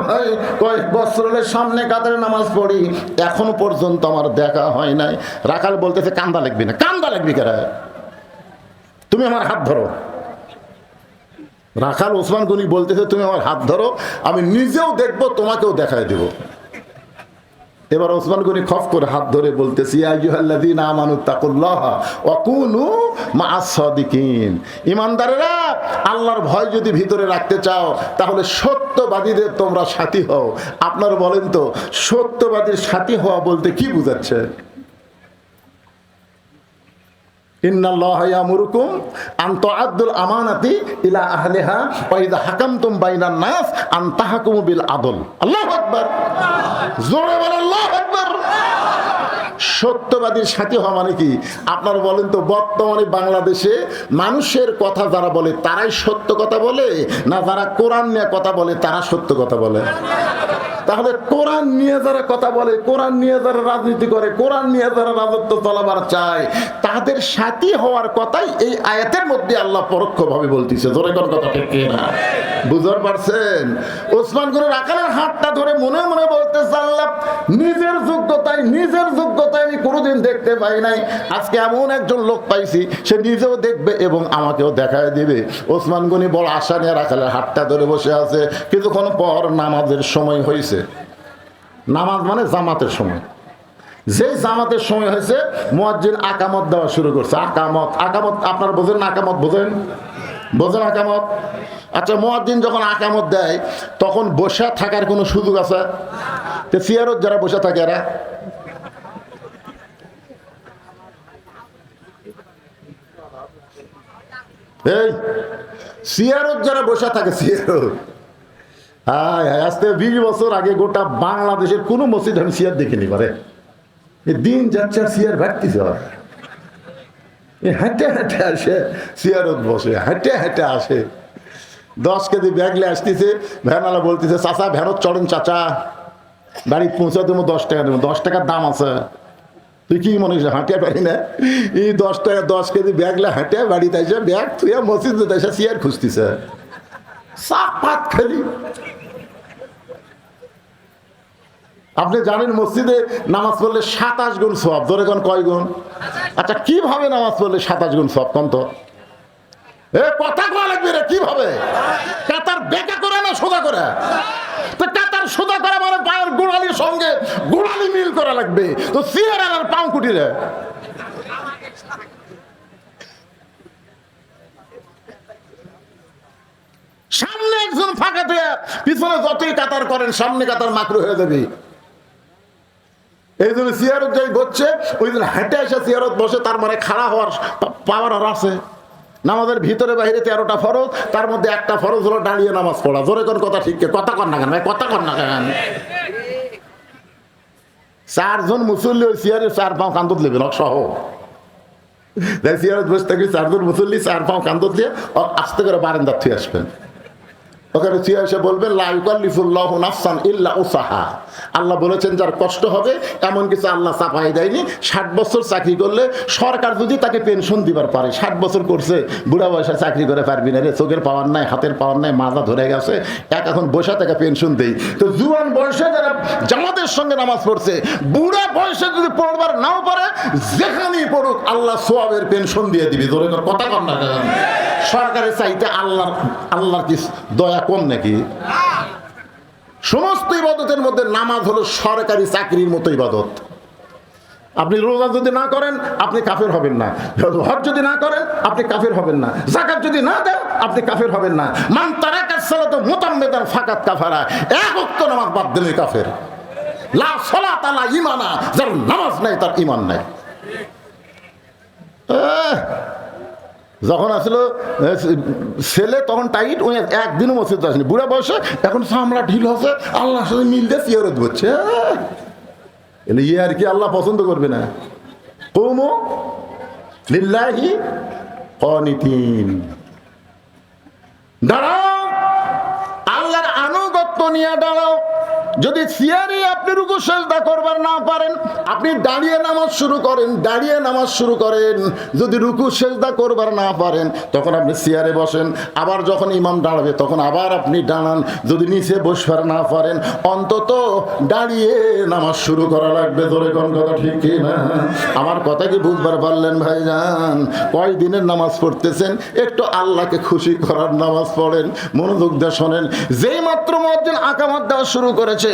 ভাই কয়েক বছর হলে সামনে কাতারে নামাজ পড়ি, এখনো পর্যন্ত আমার দেখা হয় নাই। রাখাল বলতেছে, কান্দা লাগবি না। কান্দা লাগবি কেন? তুমি আমার হাত ধরো। রাখাল ওসমান গনি বলতেছে, তুমি আমার হাত ধরো, আমি নিজেও দেখবো, তোমাকেও দেখায় দেব। এবার ওসমান গনি খফ করে হাত ধরে বলতেছি, ইয়া আইয়ুহাল্লাযীনা আমানুত্তাকুল্লাহা ওয়া কুনু মা'আস সাদিকিন। ঈমানদারেরা, আল্লাহর ভয় যদি ভিতরে রাখতে চাও তাহলে সত্যবাদীদের তোমরা সাথী হও। আপনারা বলেন তো, সত্যবাদীর সাথী হওয়া বলতে কি বোঝাচ্ছে? ইন্নাল্লাহা ইয়ামুরুকুম আন তুআদ্দুল আমানাতি ইলা আহলিহা ওয়া ইযা হাকামতুম বাইনান নাস আন তাহকুমু বিল আদল। আল্লাহু আকবার, জোরে বলেন আল্লাহু আকবার। সত্যবাদীর সাথী হওয়া মানে কি? আপনারা বলেন তো, বর্তমানে বাংলাদেশে মানুষের কথা যারা বলে তারাই সত্য কথা বলে, না যারা কোরআন নিয়ে কথা বলে তারা সত্য কথা বলে? তাহলে কোরআন নিয়ে যারা কথা বলে, কোরআন নিয়ে যারা রাজনীতি করে, কোরআন নিয়ে যারা রাজত্ব চলাবার চায়, তাদের সাথী হওয়ার কথাই এই আয়াতের মধ্যে আল্লাহ পরোক্ষভাবে বলতেছে। জোরে কোন কথা ঠিক না? বুঝতে পারছেন? ওসমান গনির আকালের হাতটা ধরে মনে মনে বলতেছে, আল্লাহ নিজের যোগ্যতায় আমি কোনোদিন দেখতে পাই নাই, আজকে এমন একজন লোক পাইছি সে নিজেও দেখবে এবং আমাকেও দেখায় দিবে। ওসমান গনি বড় আশা নিয়ে আকালের হাতটা ধরে বসে আছে। কিছুক্ষণ পর নামাজের সময় হয়েছে। নামাজ মানে জামাতের সময়। যে জামাতের সময় হয়েছে, মুয়াজ্জিন আকামত দেওয়া শুরু করছে। আকামত আপনারা বোঝেন না? আকামত বোঝেন আকামত? আচ্ছা, মুয়াজ্জিন যখন আকামত দেয় তখন বসে থাকার কোনো সুযোগ আছে? তো সিয়ারত যারা বসে থাকে এরা, এই সিয়ারত যারা বসে থাকে, সিয়ারত, আজ থেকে 20 বছর আগে গোটা বাংলাদেশের কোনো মসজিদ আমি সিয়ার দেখিনি পারে। দিন যাচ্ছে আর সিয়ার ভাটতেছে, হেঁটে হেঁটে আসে সিয়ারত বসে, হেঁটে হেঁটে আসে। 10 কেজি ব্যাগলে আসতেছে, ভ্যানওয়ালা বলতেছে, চাচা ভ্যানত চড়েন চাচা, বাড়ি পৌঁছা দেবো 10 টাকা দেবো। 10 টাকার দাম আছে, তুই কি মনে হচ্ছে হাঁটিয়ে পারি না? এই 10 টাকা 10 কেজি ব্যাগলে হাঁটে বাড়িতে আসে, ব্যাগ তুই মসজিদে এসে সিয়ার খুঁজতেছে, সাপ পাত খালি। আপনি জানেন মসজিদে নামাজ পড়লে 27 গুণ সওয়াব। ধরে কোন কয় গুণ? আচ্ছা, কিভাবে নামাজ পড়লে 27 গুণ সওয়াব কোন তো? কথা কওয়া লাগবে রে, কিভাবে? কাতার বেঁকা করে না সোজা করে? তো কাতার সোজা করা মানে পায়ের গোড়ালির সঙ্গে গোড়ালি মিল করা লাগবে। তো সিয়ার আর পাও কুটিরে সামনে একজন ফাঁকা দিয়ে পিছনে যতই কাতার করেন সামনে কাতার মাকরু হয়ে যাবে। এই জন্য সিয়ারত যাই বসছে, ওই দিন হেঁটে এসে সিয়ারত বসে, তার মানে খাড়া হওয়ার পাওয়ার আর আছে। নামাজের ভিতরে বাইরে 13টা ফরজ, তার মধ্যে একটা ফরজ হলো দাঁড়িয়ে নামাজ পড়া। জোরে কোন কথা ঠিক? কথা কর না কেন ভাই, কথা কর না কেন? 4 জন মুসল্লি ওই সিয়ারের 4 পাও কান্দত নেবেন সহ। সিয়ারত বসে থাকলে 4 জন মুসল্লি 4 পাও কান্দত দিয়ে আস্তে করে বারান্দার থেকে আসবেন। ওখানে চেয়ে এসে বলবেন, লা ইউকাল্লিফুল্লাহু নাফসান ইল্লা উসাহা। আল্লাহ বলেছেন যার কষ্ট হবে এমন কিছু আল্লাহ চাপাই দেয়নি। 60 বছর চাকরি করলে সরকার যদি তাকে পেনশন দিবার পারে, 60 বছর করছে, বুড়া বয়সে চাকরি করে পারবি না রে, চোখের পাওয়ার নাই, হাতের পাওয়ার নাই, মাজা ধরে গেছে, এখন বসে তাকে পেনশন দেই। তো জুয়ান বয়সে যারা জামাতের সঙ্গে নামাজ পড়ছে, বুড়া বয়সে যদি পড়বার নাও পারে, যেখানেই পড়ুক আল্লাহ সোয়াবের পেনশন দিয়ে দিবি। ধরে কথা কর না কেন? সরকারের চাইতে আল্লাহর কি দয়া কম নাকি? সমস্ত ইবাদতের মধ্যে নামাজ হলো সরকারি চাকরির মতো ইবাদত। আপনি রোজা যদি না করেন আপনি কাফের হবেন না, হজ যদি না করেন আপনি কাফের হবেন না, যাকাত যদি না দেন আপনি কাফের হবেন না। মান তারাকাস সালাত মুতাম্মিদান ফাকাত কাফারা। এক ওয়াক্ত নামাজ বাদ দিলে কাফের। লা সালাতা লা ঈমানা, যার নামাজ নাই তার ঈমান নাই। যখন আসলো ছেলে তখন টাইট, ওই একদিনও মসজিদ আসেনি। বুড়া বয়সে এখন চামড়া ঢিল হচ্ছে, আল্লাহর সাথে মিল দিয়ে সিয়ারত বলছে। এলে ইয়ে আর কি আল্লাহ পছন্দ করবে না? কুমু লিল্লাহি কানিতিন। দাঁড়াও, আল্লাহর আনুগত্য নিয়ে দাঁড়াও। যদি সিয়ারে আপনি রুকু সেজদা করবার না পারেন, আপনি দাঁড়িয়ে নামাজ শুরু করেন। যদি রুকু সেজদা করবার না পারেন তখন আপনি সিয়ারে বসেন। আবার যখন ইমাম দাঁড়াবে তখন আবার আপনি দাঁড়ান। যদি নিচে বসবার না পারেন অন্তত দাঁড়িয়ে নামাজ শুরু করা লাগবে। ধরে কোন কথা ঠিক কি না? আমার কথা কি বুঝবার পারলেন ভাইজান? কয় দিনের নামাজ পড়তেছেন, একটু আল্লাহকে খুশি করার নামাজ পড়েন। মনোযোগ দিয়ে শোনেন। যেই মাত্র মুয়াজ্জিন আকামত দেওয়া শুরু করেছে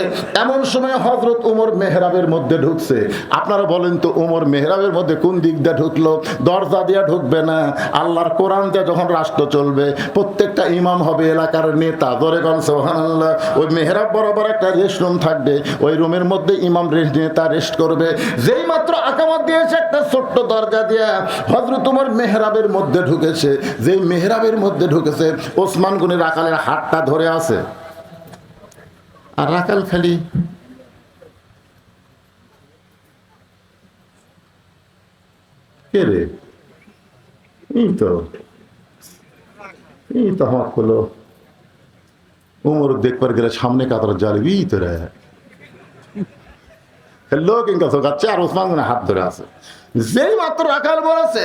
এমন সময় হযরত উমর মেহরাবের মধ্যে ঢুকছে। আপনারা বলেন তো উমর মেহরাবের মধ্যে কোন দিক দিয়ে ঢুকলো? দরজা দিয়ে ঢুকবে না। আল্লাহর কোরআন দিয়ে যখন রাষ্ট্র চলবে, প্রত্যেকটা ইমাম হবে এলাকার নেতা। ধরে কোন সুবহানাল্লাহ। ওই মেহরাব বরাবর একটা রেস্ট রুম থাকবে, ওই রুমের মধ্যে ইমাম নেতা রেস্ট করবে। যেই মাত্র আকামত দিয়েছে একটা ছোট্ট দরজা দিয়ে হযরত উমর মেহরাবের মধ্যে ঢুকেছে। যেই মেহরাবের মধ্যে ঢুকেছে ওসমান গনির আকালের হাতটা ধরে আছে, আর রাখাল খালি কে রে? এই তো আমার হলো উমর দেখবার গেলে সামনে কাতার জ্বালিবি তো রে লোক ইনকা চোখাচ্ছে আর ওসমান হাত ধরে আছে। যেই মাত্র রাখাল বলেছে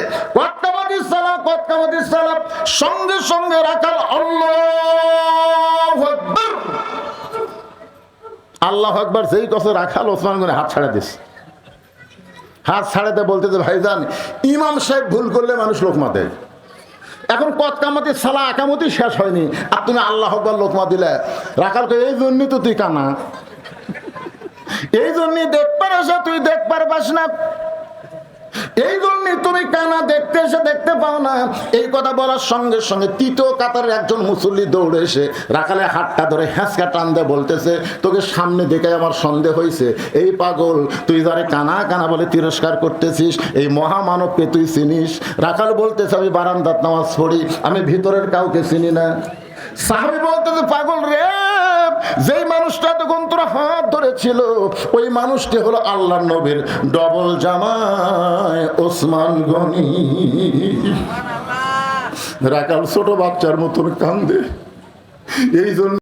সঙ্গে সঙ্গে রাখাল আল্লাহু আকবার, আল্লাহু আকবার যেই কথা রাখাল ওসমান হাত ছাড়া দিস। হাত ছাড়াতে বলতেছে ভাইজান ইমাম সাহেব ভুল করলে মানুষ লোকমা দেয়, এখন কতকামতি সালা একামতি শেষ হয়নি আর তুমি আল্লাহু আকবার লোকমা দিলে। রাখালকে এই জন্যই তো তুই কানা, এই জন্যই দেখবার আসা তুই দেখবার পাস না, এই জন্যই তুমি কানা দেখতে এসে দেখতে পাও না। এই কথা বলার সঙ্গে সঙ্গে তৃতীয় কাতারের একজন মুসল্লি দৌড়ে এসে রাখালে হাতটা ধরে হ্যাঁচকা টান দিয়ে বলতেছে তোকে সামনে দেখে আমার সন্দেহ হয়েছে, এই পাগল তুই যারে কানা কানা বলে তিরস্কার করতেছিস এই মহামানবকে তুই চিনিস? রাখাল বলতেছে আমি বারান্দার নামাজ পড়ি, আমি ভিতরের কাউকে চিনি না। সাহাবী বলতেছে পাগল রে, যেই মানুষটা তখন তোরা হাত ধরেছিল ওই মানুষটি হলো আল্লাহর নবীর ডবল জামাই ওসমান গনি। রাখাল ছোট বাচ্চার মতন কান্দে। এই জন্য